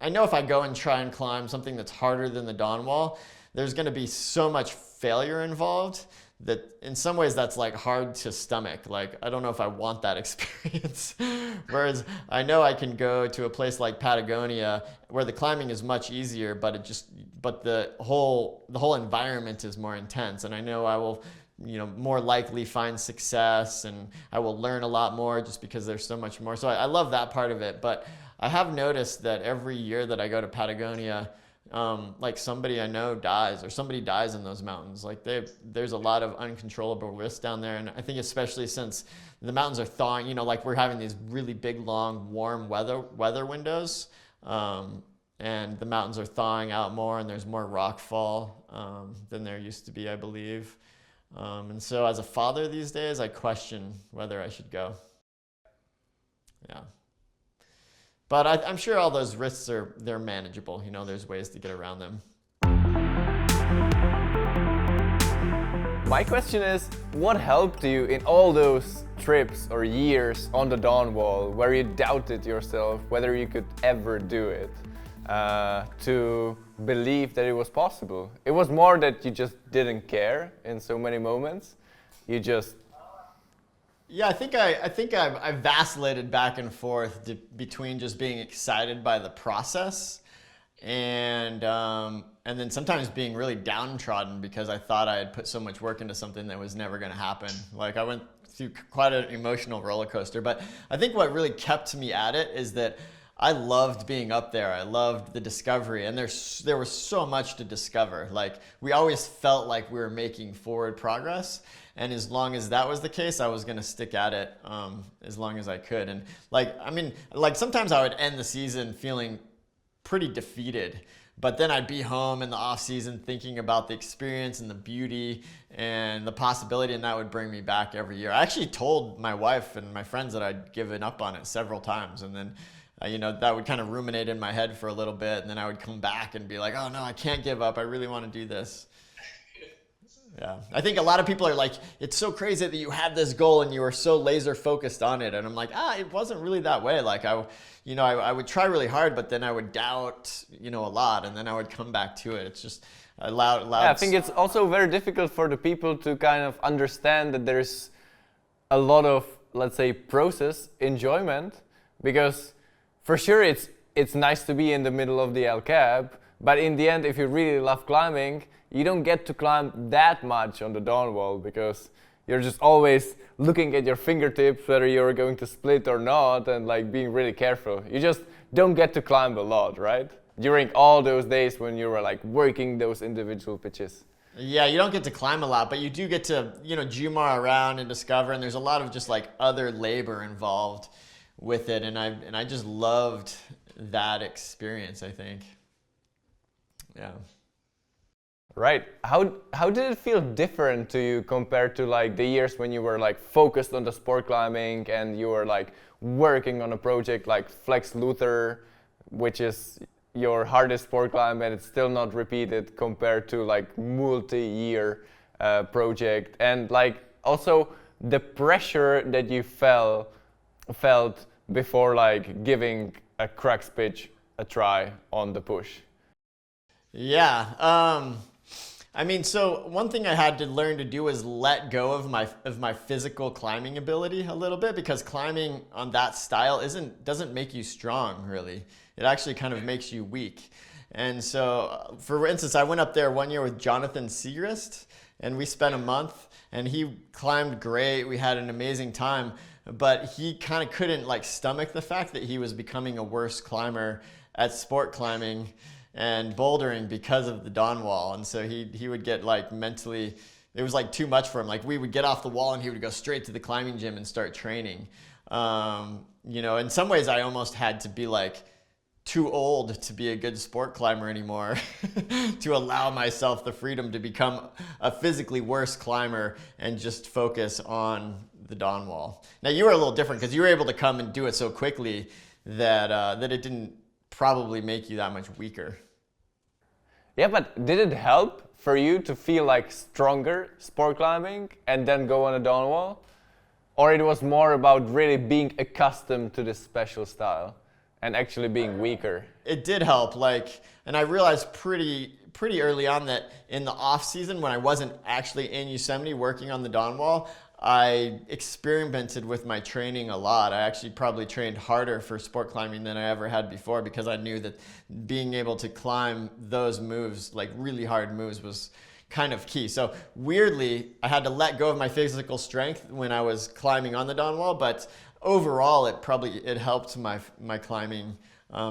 I know if I go and try and climb something that's harder than the Dawn Wall, there's going to be so much failure involved that in some ways that's like hard to stomach. Like, I don't know if I want that experience. Whereas I know I can go to a place like Patagonia where the climbing is much easier, but the whole environment is more intense. And I know I will, more likely find success, and I will learn a lot more just because there's so much more. So I love that part of it. But I have noticed that every year that I go to Patagonia, like somebody I know dies, or somebody dies in those mountains. Like there's a lot of uncontrollable risk down there. And I think especially since the mountains are thawing, like we're having these really big, long, warm weather windows, and the mountains are thawing out more, and there's more rock fall than there used to be, I believe. And so as a father these days, I question whether I should go. Yeah. But I'm sure all those risks they're manageable. There's ways to get around them. My question is, what helped you in all those trips or years on the dawn wall where you doubted yourself whether you could ever do it, to believe that it was possible? It was more that you just didn't care in so many moments. You just... Yeah, I think I vacillated back and forth between just being excited by the process and then sometimes being really downtrodden because I thought I had put so much work into something that was never going to happen. Like I went through quite an emotional roller coaster, but I think what really kept me at it is that I loved being up there. I loved the discovery, and there was so much to discover. Like we always felt like we were making forward progress, and as long as that was the case, I was going to stick at it as long as I could. And like sometimes I would end the season feeling pretty defeated, but then I'd be home in the off season thinking about the experience and the beauty and the possibility, and that would bring me back every year. I actually told my wife and my friends that I'd given up on it several times, and then that would kind of ruminate in my head for a little bit, and then I would come back and be like, oh no, I can't give up. I really want to do this. Yeah, I think a lot of people are like, it's so crazy that you had this goal and you were so laser focused on it. And I'm like, it wasn't really that way. Like I would try really hard, but then I would doubt, a lot, and then I would come back to it. It's just allowed. Yeah, I think it's also very difficult for the people to kind of understand that there's a lot of, let's say, process enjoyment, because for sure it's nice to be in the middle of the El Cap, but in the end, if you really love climbing, you don't get to climb that much on the dawn wall because you're just always looking at your fingertips, whether you're going to split or not, and like being really careful. You just don't get to climb a lot, right? During all those days when you were like working those individual pitches. Yeah, you don't get to climb a lot, but you do get to, Jumar around and discover, and there's a lot of just like other labor involved with it, and I just loved that experience, I think. Yeah. Right. How did it feel different to you compared to like the years when you were like focused on the sport climbing and you were like working on a project like Flex Luthor, which is your hardest sport climb and it's still not repeated, compared to like multi-year project, and like also the pressure that you felt before like giving a crux pitch a try on the push? Yeah. So one thing I had to learn to do was let go of my physical climbing ability a little bit, because climbing on that style doesn't make you strong, really. It actually kind of makes you weak. And so, for instance, I went up there one year with Jonathan Segrist, and we spent a month, and he climbed great. We had an amazing time, but he kind of couldn't like stomach the fact that he was becoming a worse climber at sport climbing and bouldering because of the dawn wall. And so he would get like mentally, it was like too much for him. Like we would get off the wall and he would go straight to the climbing gym and start training. In some ways I almost had to be like too old to be a good sport climber anymore to allow myself the freedom to become a physically worse climber and just focus on the dawn wall. Now you were a little different because you were able to come and do it so quickly that it didn't probably make you that much weaker. Yeah, but did it help for you to feel like stronger sport climbing and then go on a dawn wall? Or it was more about really being accustomed to this special style and actually being weaker? It did help, and I realized pretty early on that in the off season, when I wasn't actually in Yosemite working on the dawn wall, I experimented with my training a lot. I actually probably trained harder for sport climbing than I ever had before, because I knew that being able to climb those moves, like really hard moves, was kind of key. So weirdly, I had to let go of my physical strength when I was climbing on the dawn wall, but overall it helped my climbing,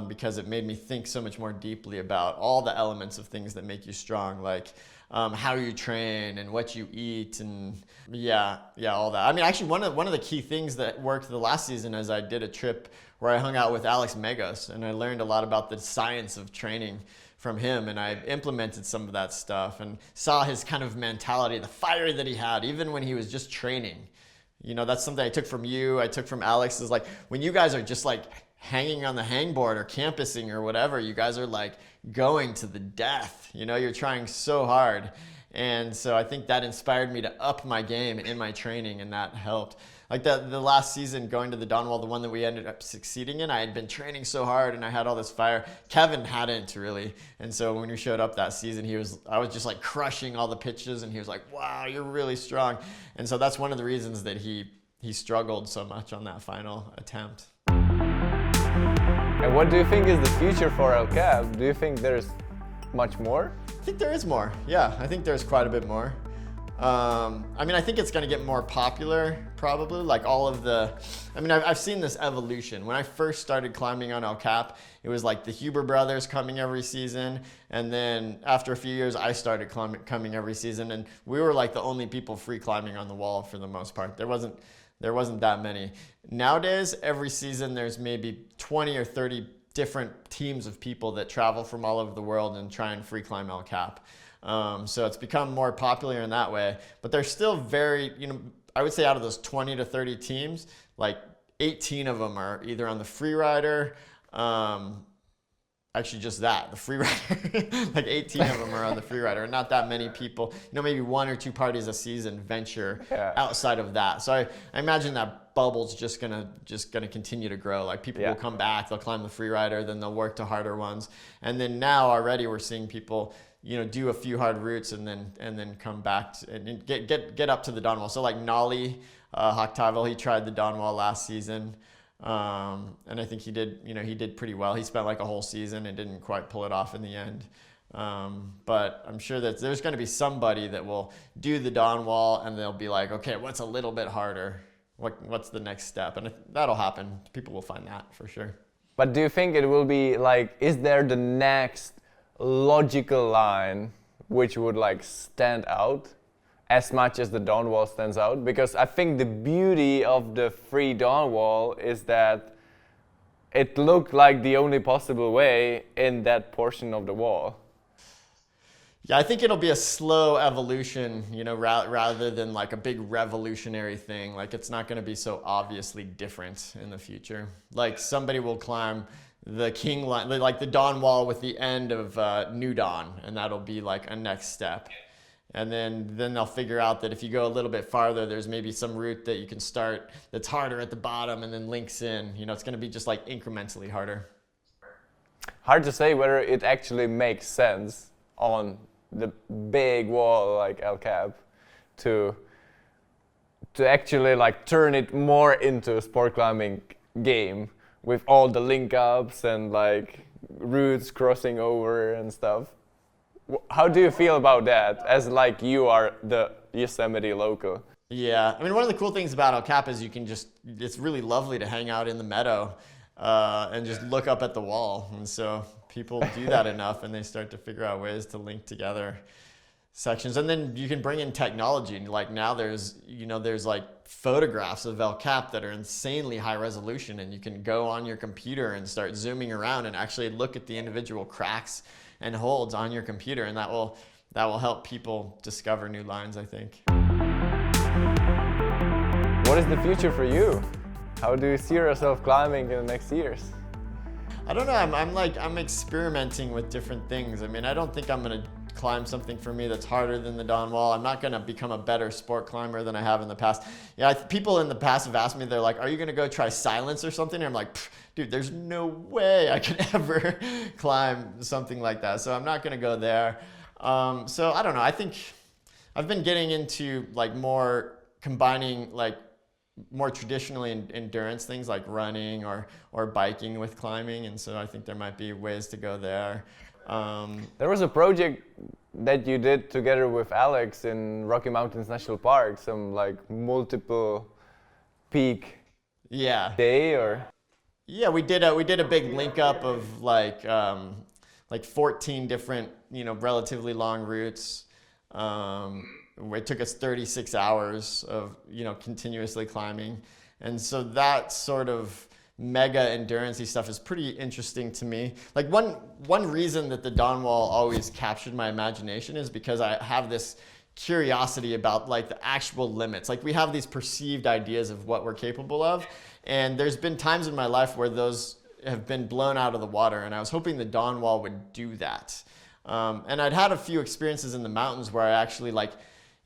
because it made me think so much more deeply about all the elements of things that make you strong, like how you train and what you eat, and all that. I mean, actually, one of the key things that worked the last season is I did a trip where I hung out with Alex Megos, and I learned a lot about the science of training from him, and I implemented some of that stuff and saw his kind of mentality, the fire that he had, even when he was just training. That's something I took from you, I took from Alex, is like when you guys are just like hanging on the hangboard or campusing or whatever, you guys are like going to the death. You're trying so hard. And so I think that inspired me to up my game in my training, and that helped. Like the last season going to the Dawn Wall, the one that we ended up succeeding in, I had been training so hard and I had all this fire. Kevin hadn't really. And so when we showed up that season, I was just like crushing all the pitches, and he was like, wow, you're really strong. And so that's one of the reasons that he struggled so much on that final attempt. And what do you think is the future for El Cap? Do you think there's much more? I think there is more. Yeah, I think there's quite a bit more. I mean, I think it's going to get more popular, probably. Like I've seen this evolution. When I first started climbing on El Cap, it was like the Huber brothers coming every season. And then after a few years, I started coming every season. And we were like the only people free climbing on the wall for the most part. There wasn't that many. Nowadays, every season, there's maybe 20 or 30 different teams of people that travel from all over the world and try and free climb El Cap. So it's become more popular in that way, but there's still I would say out of those 20 to 30 teams, like 18 of them are either on the freerider, actually just the freerider, like 18 of them are on the freerider, and not that many people, maybe 1 or 2 parties a season venture outside of that. So I imagine that bubble's just gonna continue to grow. Like people will come back, they'll climb the freerider, then they'll work to harder ones. And then now already we're seeing people do a few hard routes and then come back and get up to the Dawn Wall. So like Nolly Hochtavel, he tried the Dawn Wall last season, and I think he did pretty well. He spent like a whole season and didn't quite pull it off in the end. But I'm sure that there's going to be somebody that will do the Dawn Wall and they'll be like, okay, what's a little bit harder? What's the next step? And that'll happen. People will find that for sure. But do you think it will be like, is there the next logical line which would like stand out as much as the Dawn Wall stands out? Because I think the beauty of the free Dawn Wall is that it looked like the only possible way in that portion of the wall. Yeah, I think it'll be a slow evolution, rather than like a big revolutionary thing. Like it's not going to be so obviously different in the future. Like somebody will climb the King line, like the Dawn Wall with the end of New Dawn, and that'll be like a next step. And then they'll figure out that if you go a little bit farther, there's maybe some route that you can start that's harder at the bottom and then links in. It's going to be just like incrementally harder. Hard to say whether it actually makes sense on the big wall like El Cap to actually like turn it more into a sport climbing game with all the link ups and like routes crossing over and stuff. How do you feel about that as like you are the Yosemite local? Yeah, I mean, one of the cool things about El Cap is it's really lovely to hang out in the meadow and just look up at the wall. And so people do that enough and they start to figure out ways to link together sections. And then you can bring in technology. Like now there's like photographs of El Cap that are insanely high resolution, and you can go on your computer and start zooming around and actually look at the individual cracks and holds on your computer, and that will help people discover new lines, I think. What is the future for you? How do you see yourself climbing in the next years? I don't know. I'm experimenting with different things. I mean, I don't think I'm gonna climb something for me that's harder than the Dawn Wall. I'm not gonna become a better sport climber than I have in the past. Yeah, people in the past have asked me, they're like, "Are you gonna go try silence or something?" And I'm like, dude, there's no way I could ever climb something like that. So I'm not gonna go there. So I don't know. I think I've been getting into like more combining like more traditionally endurance things like running or biking with climbing, and so I think there might be ways to go there. There was a project that you did together with Alex in Rocky Mountains National Park, some like multiple peak day or? Yeah, we did a big link up of like 14 different, relatively long routes. It took us 36 hours of, continuously climbing. And so that sort of mega endurance-y stuff is pretty interesting to me. Like one reason that the Dawn Wall always captured my imagination is because I have this curiosity about like the actual limits. Like we have these perceived ideas of what we're capable of, and there's been times in my life where those have been blown out of the water, and I was hoping the Dawn Wall would do that. And I'd had a few experiences in the mountains where I actually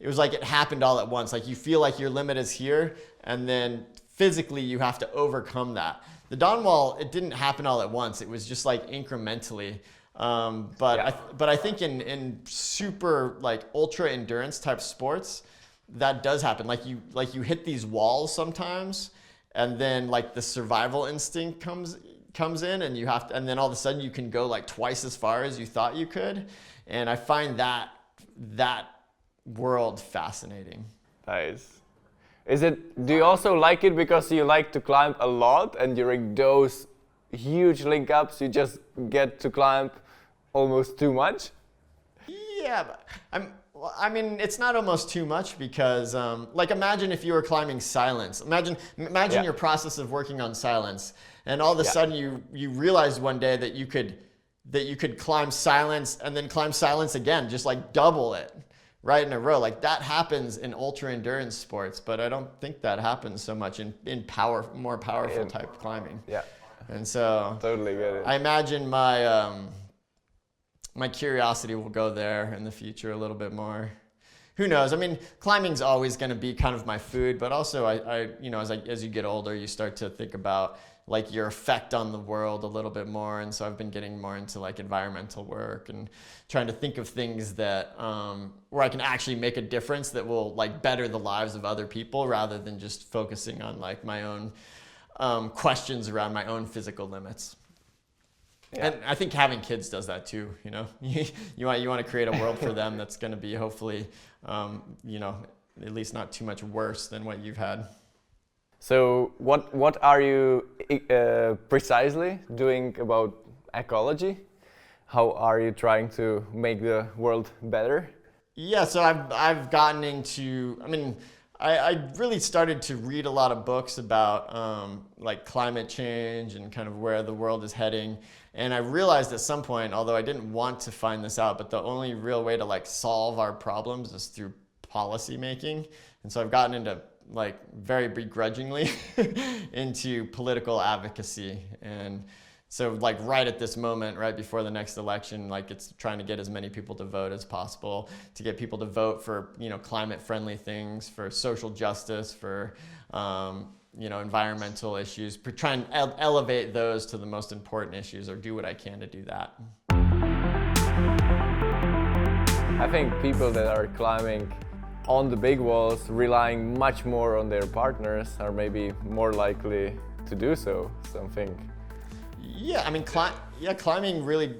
it was like it happened all at once. Like you feel like your limit is here, and then physically you have to overcome that. The dawn wall, it didn't happen all at once. It was just like incrementally. But I think in super like ultra endurance type sports, that does happen. Like you hit these walls sometimes, and then like the survival instinct comes in, and and then all of a sudden you can go like twice as far as you thought you could. And I find that world fascinating. Nice. Do you also like it because you like to climb a lot, and during those huge link ups you just get to climb almost too much? Yeah, but I mean, it's not almost too much because, like, imagine if you were climbing silence. Imagine your process of working on silence, and all of a sudden you realized one day that you could climb silence and then climb silence again, just like double it right in a row. Like that happens in ultra endurance sports, but I don't think that happens so much in more powerful type climbing. Yeah. And so totally get it. I imagine my curiosity will go there in the future a little bit more. Who knows? I mean, climbing's always going to be kind of my food, but also I as you get older, you start to think about like your effect on the world a little bit more. And so I've been getting more into like environmental work and trying to think of things that where I can actually make a difference that will like better the lives of other people, rather than just focusing on like my own questions around my own physical limits. Yeah. And I think having kids does that too. You know, you want to create a world for them that's going to be hopefully, at least not too much worse than what you've had. So what are you precisely doing about ecology? How are you trying to make the world better? Yeah, so I've gotten into. I mean, I really started to read a lot of books about like climate change and kind of where the world is heading. And I realized at some point, although I didn't want to find this out, but the only real way to like solve our problems is through policy making. And so I've gotten into like very begrudgingly into political advocacy. And so like right at this moment, right before the next election, like it's trying to get as many people to vote as possible, to get people to vote for, climate friendly things, for social justice, for, environmental issues, try and elevate those to the most important issues, or do what I can to do that. I think people that are climbing on the big walls, relying much more on their partners, are maybe more likely to do so, something. Yeah, I mean, climbing really,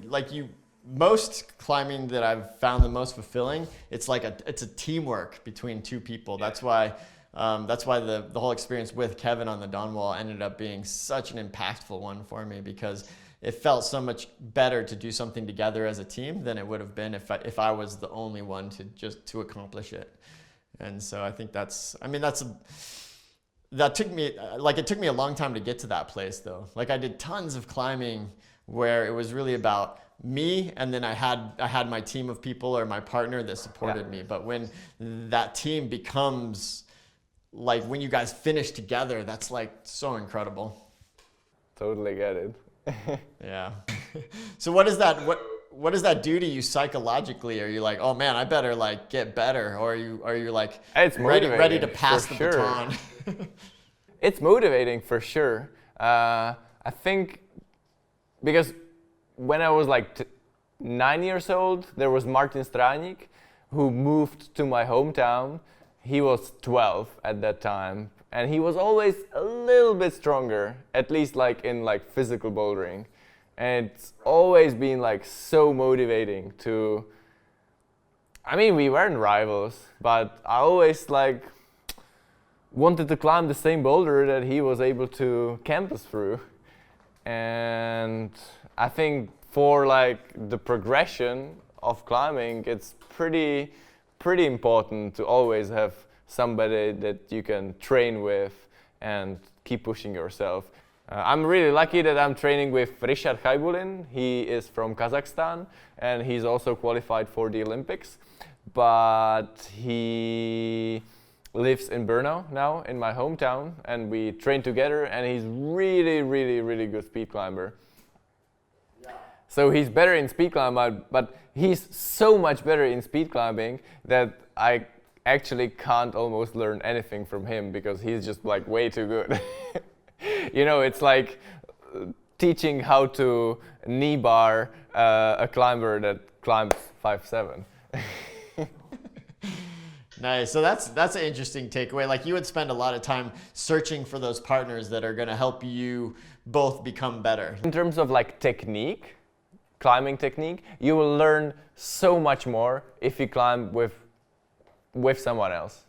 most climbing that I've found the most fulfilling, it's a teamwork between two people. That's why the whole experience with Kevin on the dawn wall ended up being such an impactful one for me, because it felt so much better to do something together as a team than it would have been if I was the only one to accomplish it. And so I think it took me a long time to get to that place though. Like I did tons of climbing where it was really about me, and then I had my team of people or my partner that supported me. But when that team becomes like, when you guys finish together, that's like so incredible. Totally get it. Yeah. So what does that do to you psychologically? Are you like, oh man, I better like get better, or are you like it's ready to pass the baton? It's motivating for sure. I think because when I was like 9 years old, there was Martin Strajnik who moved to my hometown. He was 12 at that time, and he was always a little bit stronger, at least like in like physical bouldering. And it's always been like so motivating to, I mean, we weren't rivals, but I always like wanted to climb the same boulder that he was able to campus through. And I think for like the progression of climbing, it's pretty important to always have somebody that you can train with and keep pushing yourself. I'm really lucky that I'm training with Richard Khaibulin. He is from Kazakhstan, and he's also qualified for the Olympics. But he lives in Brno now, in my hometown, and we train together, and he's really good speed climber. So he's better in speed climbing, but he's so much better in speed climbing that I actually can't almost learn anything from him because he's just like way too good. You know, it's like teaching how to knee bar a climber that climbs 5'7". Nice. So that's an interesting takeaway. Like you would spend a lot of time searching for those partners that are going to help you both become better. In terms of like technique, climbing technique, you will learn so much more if you climb with someone else.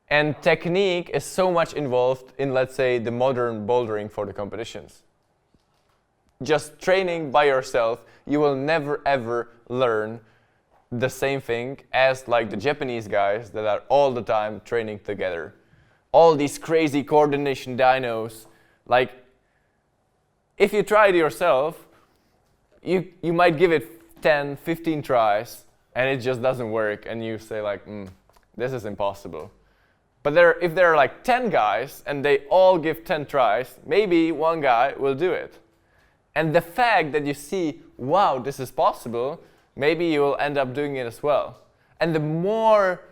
And technique is so much involved in, let's say, the modern bouldering for the competitions. Just training by yourself, you will never ever learn the same thing as like the Japanese guys that are all the time training together. All these crazy coordination dynos. Like, if you try it yourself, you might give it 10, 15 tries and it just doesn't work and you say like, this is impossible. But if there are like 10 guys and they all give 10 tries, maybe one guy will do it. And the fact that you see, wow, this is possible, maybe you will end up doing it as well. And the more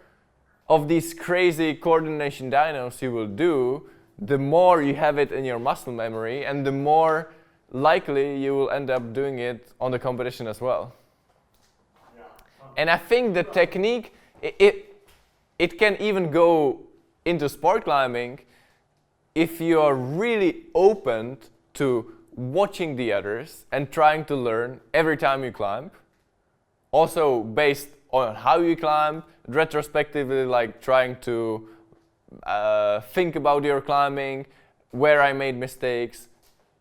of these crazy coordination dynos you will do, the more you have it in your muscle memory and the more likely you will end up doing it on the competition as well. Yeah. And I think the technique, it can even go into sport climbing if you are really open to watching the others and trying to learn every time you climb. Also based on how you climb, retrospectively like trying to think about your climbing, where I made mistakes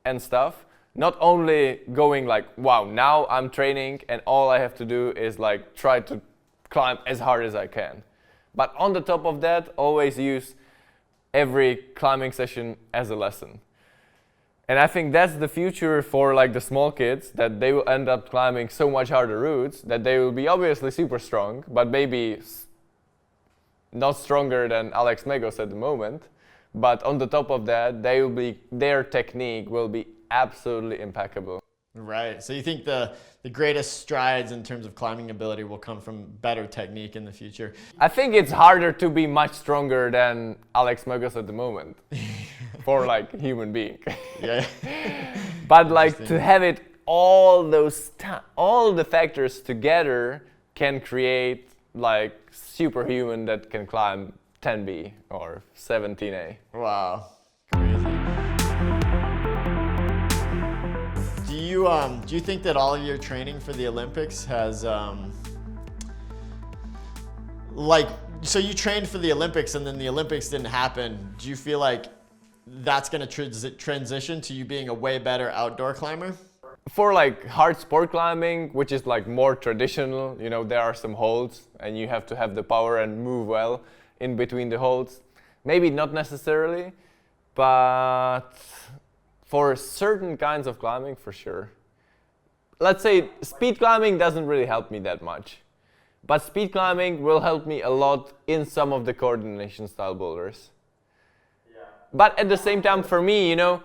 and stuff. Not only going like, wow, now I'm training and all I have to do is like try to climb as hard as I can. But on the top of that, always use every climbing session as a lesson. And I think that's the future for like the small kids, that they will end up climbing so much harder routes that they will be obviously super strong, but maybe not stronger than Alex Megos at the moment. But on the top of that, their technique will be absolutely impeccable. Right. So you think the greatest strides in terms of climbing ability will come from better technique in the future? I think it's harder to be much stronger than Alex Megos at the moment for like human being. Yeah. But like to have it all the factors together can create like superhuman that can climb 10B or 17A. Wow. Crazy. Do you think that all of your training for the Olympics has so you trained for the Olympics and then the Olympics didn't happen. Do you feel like that's going to transition to you being a way better outdoor climber? For like hard sport climbing, which is like more traditional, you know, there are some holds and you have to have the power and move well in between the holds. Maybe not necessarily, but for certain kinds of climbing, for sure. Let's say speed climbing doesn't really help me that much, but speed climbing will help me a lot in some of the coordination style boulders. Yeah. But at the same time, for me, you know,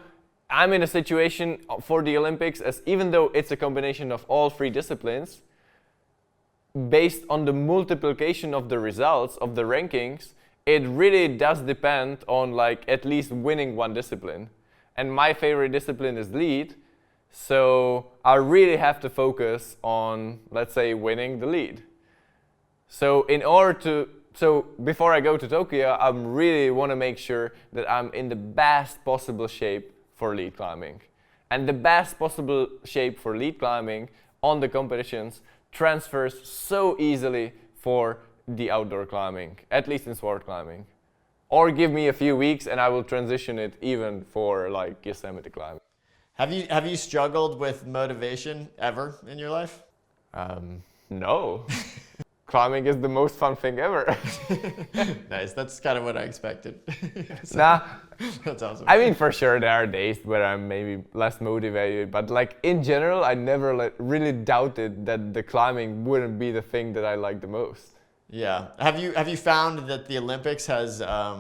I'm in a situation for the Olympics as even though it's a combination of all three disciplines, based on the multiplication of the results of the rankings, it really does depend on like at least winning one discipline. And my favorite discipline is lead, so I really have to focus on, let's say, winning the lead. So before I go to Tokyo, I really want to make sure that I'm in the best possible shape for lead climbing. And the best possible shape for lead climbing on the competitions transfers so easily for the outdoor climbing, at least in sport climbing. Or give me a few weeks and I will transition it even for like Yosemite climbing. Have you struggled with motivation ever in your life? No. Climbing is the most fun thing ever. Nice. That's kind of what I expected. So, nah. That's awesome. I mean, for sure there are days where I'm maybe less motivated, but like in general, I never really doubted that the climbing wouldn't be the thing that I like the most. Yeah. Have you found that the Olympics has I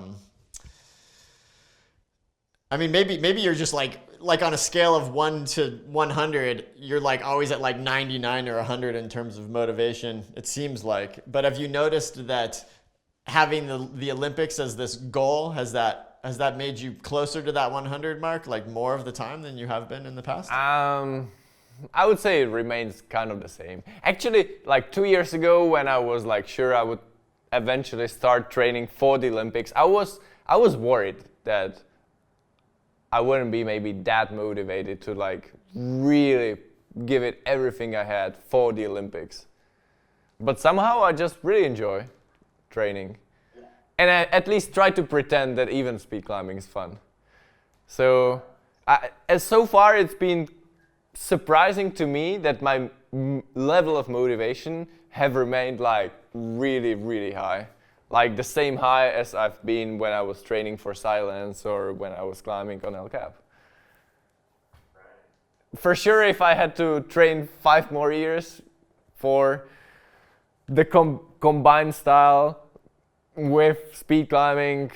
mean, maybe you're just like like on a scale of 1 to 100, you're like always at like 99 or 100 in terms of motivation, it seems like. But have you noticed that having the Olympics as this goal, has that made you closer to that 100 mark, like more of the time than you have been in the past? I would say it remains kind of the same. Actually, like 2 years ago, when I was like sure I would eventually start training for the Olympics, I was worried that I wouldn't be maybe that motivated to like really give it everything I had for the Olympics. But somehow I just really enjoy training. And I at least try to pretend that even speed climbing is fun. So, so far it's been surprising to me that my level of motivation have remained like really, really high. Like the same high as I've been when I was training for silence or when I was climbing on El Cap. For sure, if I had to train 5 more years for the combined style with speed climbing,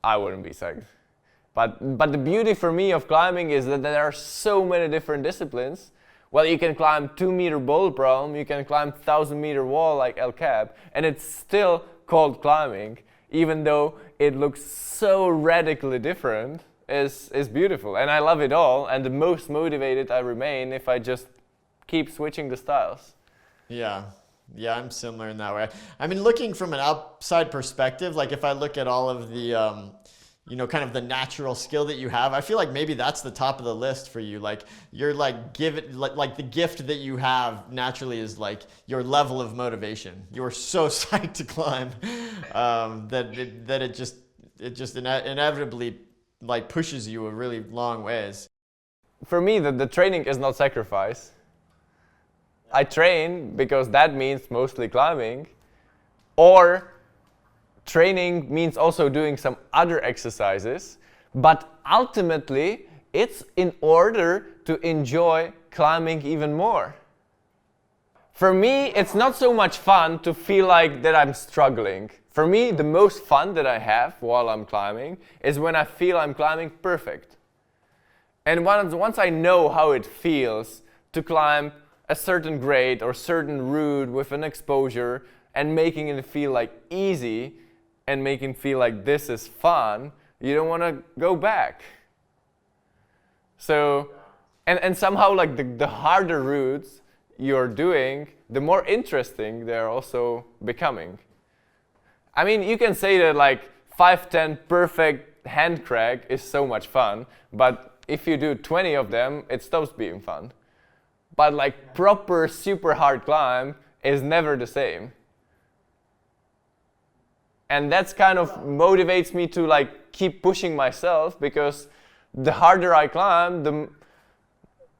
I wouldn't be psyched. But the beauty for me of climbing is that there are so many different disciplines. Well, you can climb 2-meter boulder problem, you can climb 1,000-meter wall like El Cap, and it's still called climbing, even though it looks so radically different. Is beautiful, and I love it all. And the most motivated I remain if I just keep switching the styles. Yeah, I'm similar in that way. I mean, looking from an outside perspective, like if I look at all of the kind of the natural skill that you have, I feel like maybe that's the top of the list for you. Like you're like like the gift that you have naturally is like your level of motivation. You're so psyched to climb that it just inevitably like pushes you a really long ways. For me, the training is not sacrifice. I train because that means mostly climbing, or training means also doing some other exercises, but ultimately it's in order to enjoy climbing even more. For me, it's not so much fun to feel like that I'm struggling. For me, the most fun that I have while I'm climbing is when I feel I'm climbing perfect. And once I know how it feels to climb a certain grade or certain route with an exposure and making it feel like easy, and making feel like this is fun, you don't want to go back. So, and somehow like the harder routes you're doing, the more interesting they're also becoming. I mean, you can say that like 5-10 perfect hand crag is so much fun, but if you do 20 of them, it stops being fun. But like proper super hard climb is never the same. And that's kind of motivates me to like keep pushing myself, because the harder I climb,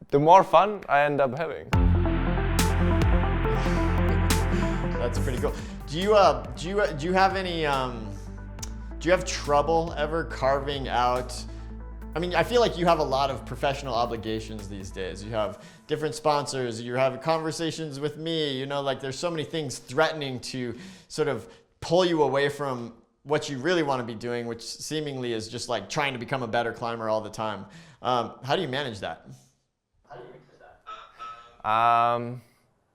the more fun I end up having. That's pretty cool. Do you have any do you have trouble ever carving out? I mean, I feel like you have a lot of professional obligations these days. You have different sponsors, you're having conversations with me, like there's so many things threatening to sort of pull you away from what you really want to be doing, which seemingly is just like trying to become a better climber all the time. How do you manage that?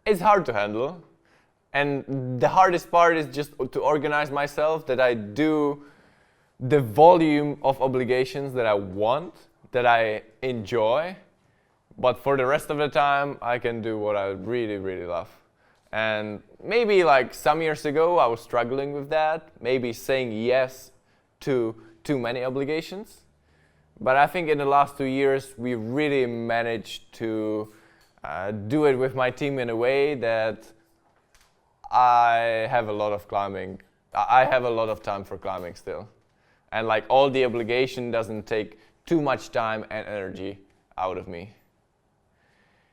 It's hard to handle. And the hardest part is just to organize myself, that I do the volume of obligations that I want, that I enjoy, but for the rest of the time, I can do what I really, really love. And maybe like some years ago, I was struggling with that, maybe saying yes to too many obligations. But I think in the last 2 years, we really managed to do it with my team in a way that I have a lot of climbing. I have a lot of time for climbing still. And like all the obligation doesn't take too much time and energy out of me.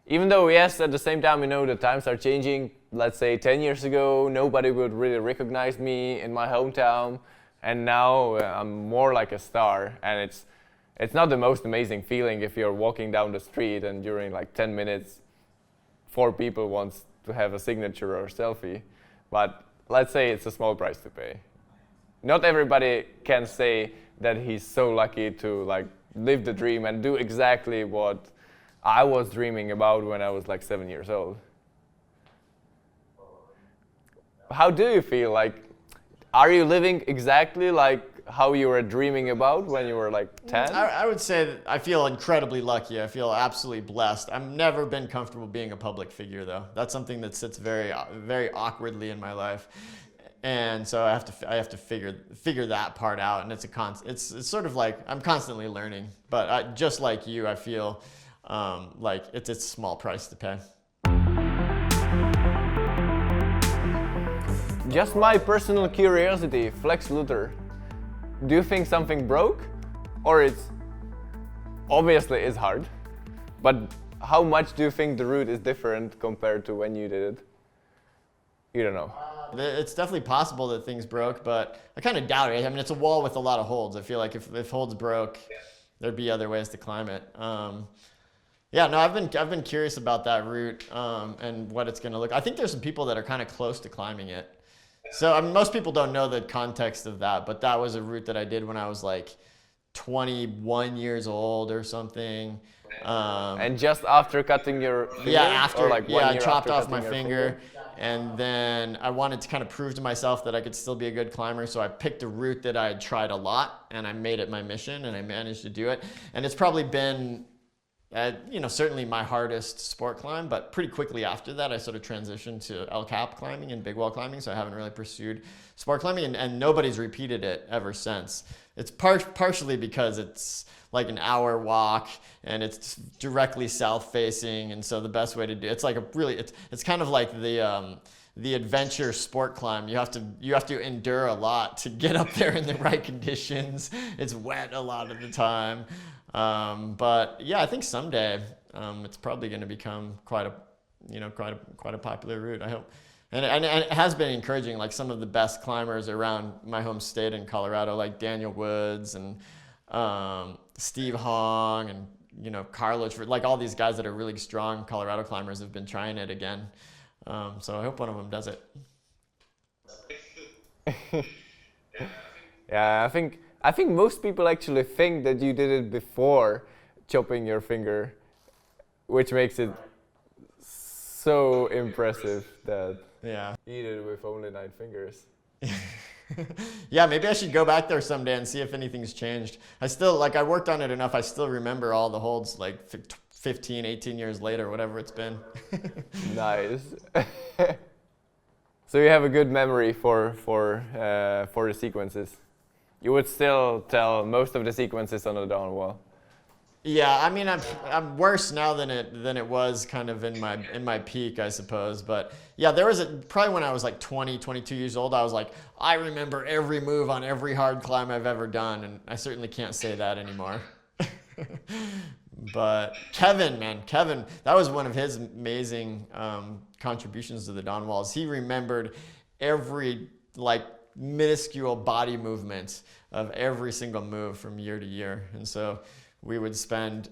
Even though, yes, at the same time, we know the times are changing. Let's say 10 years ago, nobody would really recognize me in my hometown. And now I'm more like a star. And it's not the most amazing feeling if you're walking down the street and during like 10 minutes, 4 people want to have a signature or a selfie. But let's say it's a small price to pay. Not everybody can say that he's so lucky to like live the dream and do exactly what I was dreaming about when I was like 7 years old. How do you feel? Like, are you living exactly like how you were dreaming about when you were like 10? I would say that I feel incredibly lucky. I feel absolutely blessed. I've never been comfortable being a public figure, though. That's something that sits very, very awkwardly in my life, and so I have to figure that part out. And it's sort of like I'm constantly learning. But just like you, I feel like it's a small price to pay. Just my personal curiosity, Flex Luthor. Do you think something broke? Or it's obviously is hard, but how much do you think the route is different compared to when you did it? You don't know. It's definitely possible that things broke, but I kind of doubt it. I mean, it's a wall with a lot of holds. I feel like if holds broke, there'd be other ways to climb it. Yeah, no, I've been curious about that route and what it's going to look. I think there's some people that are kind of close to climbing it. So I mean, most people don't know the context of that, but that was a route that I did when I was like 21 years old or something. And just after cutting your finger? Yeah, or like I year chopped after off cutting my your finger. And then I wanted to kind of prove to myself that I could still be a good climber. So I picked a route that I had tried a lot, and I made it my mission, and I managed to do it. And it's probably been, certainly my hardest sport climb, but pretty quickly after that, I sort of transitioned to El Cap climbing and big wall climbing. So I haven't really pursued sport climbing, and nobody's repeated it ever since. It's partially because it's like an hour walk and it's directly south facing, and so the best way to do it's like it's kind of like the adventure sport climb. You have to endure a lot to get up there in the right conditions. It's wet a lot of the time, but yeah, I think someday it's probably going to become quite a popular route, I hope. And it has been encouraging. Like some of the best climbers around my home state in Colorado, like Daniel Woods and Steve Hong and Carlos, like all these guys that are really strong Colorado climbers have been trying it again. So I hope one of them does it. Yeah, I think most people actually think that you did it before chopping your finger, which makes it so impressive that you did it with only 9 fingers. Yeah, maybe I should go back there someday and see if anything's changed. I worked on it enough. I still remember all the holds like 15, 18 years later, whatever it's been. Nice. So you have a good memory for the sequences. You would still tell most of the sequences on the down wall. Yeah, I mean, I'm worse now than it was kind of in my peak, I suppose. But yeah, there was probably when I was like 20, 22 years old, I was like, I remember every move on every hard climb I've ever done, and I certainly can't say that anymore. But Kevin, that was one of his amazing contributions to the Dawn Walls. He remembered every like minuscule body movement of every single move from year to year, and so we would spend,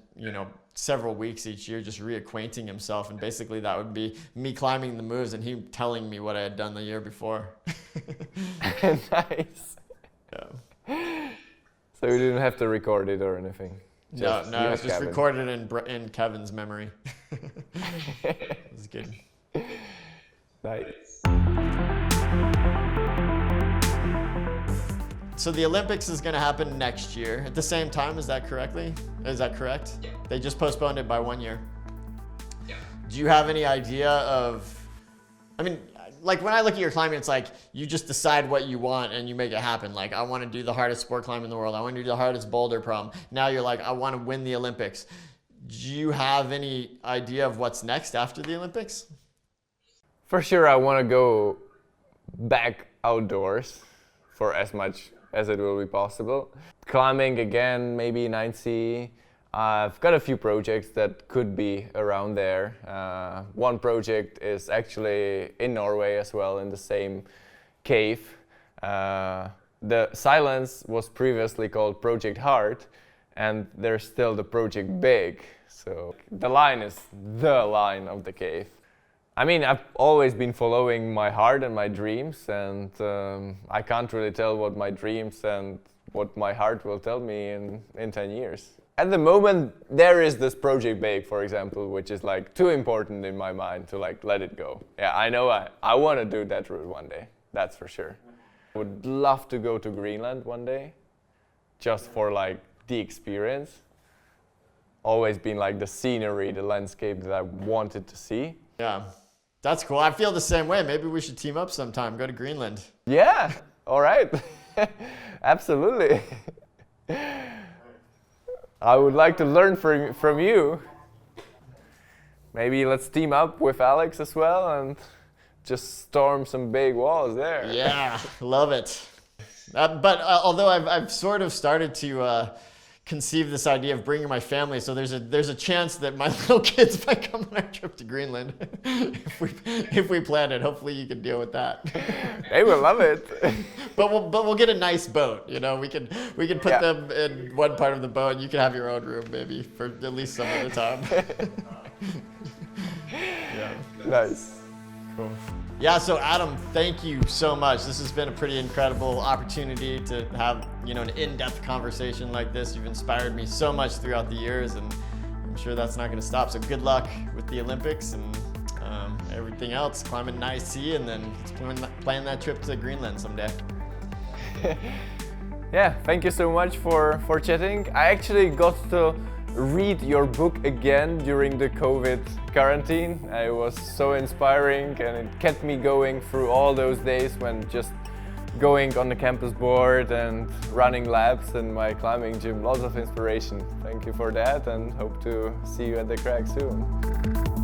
several weeks each year just reacquainting himself, and basically that would be me climbing the moves and him telling me what I had done the year before. Nice. Yeah. So you didn't have to record it or anything? No, it was just recorded in Kevin's memory. It was good. Nice. So the Olympics is going to happen next year at the same time. Is that correct? Yeah. They just postponed it by 1 year. Yeah. Do you have any idea like when I look at your climbing, it's like you just decide what you want and you make it happen. Like, I want to do the hardest sport climb in the world. I want to do the hardest boulder problem. Now you're like, I want to win the Olympics. Do you have any idea of what's next after the Olympics? For sure, I want to go back outdoors for as much as it will be possible. Climbing again, maybe 9C. I've got a few projects that could be around there. One project is actually in Norway as well, in the same cave. The Silence was previously called Project Heart, and there's still the Project Big. So the line is the line of the cave. I mean, I've always been following my heart and my dreams, and I can't really tell what my dreams and what my heart will tell me in 10 years. At the moment, there is this Project Bake, for example, which is like too important in my mind to like let it go. Yeah, I know I want to do that route one day, that's for sure. I would love to go to Greenland one day, just for like the experience. Always been like the scenery, the landscape that I wanted to see. Yeah, that's cool. I feel the same way. Maybe we should team up sometime, go to Greenland. Yeah, all right. Absolutely. I would like to learn from you. Maybe let's team up with Alex as well and just storm some big walls there. Yeah, love it. But although I've sort of started to conceive this idea of bringing my family, so there's a chance that my little kids might come on our trip to Greenland if we plan it. Hopefully you can deal with that. They will love it. But we'll get a nice boat. You know, we can put them in one part of the boat. And you can have your own room maybe for at least some of the time. Yeah. Nice. Cool. Yeah, so Adam, thank you so much. This has been a pretty incredible opportunity to have, an in-depth conversation like this. You've inspired me so much throughout the years, and I'm sure that's not going to stop. So good luck with the Olympics and everything else, climbing an IC, and then plan that trip to Greenland someday. Yeah, thank you so much for chatting. I actually got to read your book again during the COVID quarantine. It was so inspiring and it kept me going through all those days when just going on the campus board and running laps in my climbing gym. Lots of inspiration. Thank you for that and hope to see you at the crag soon.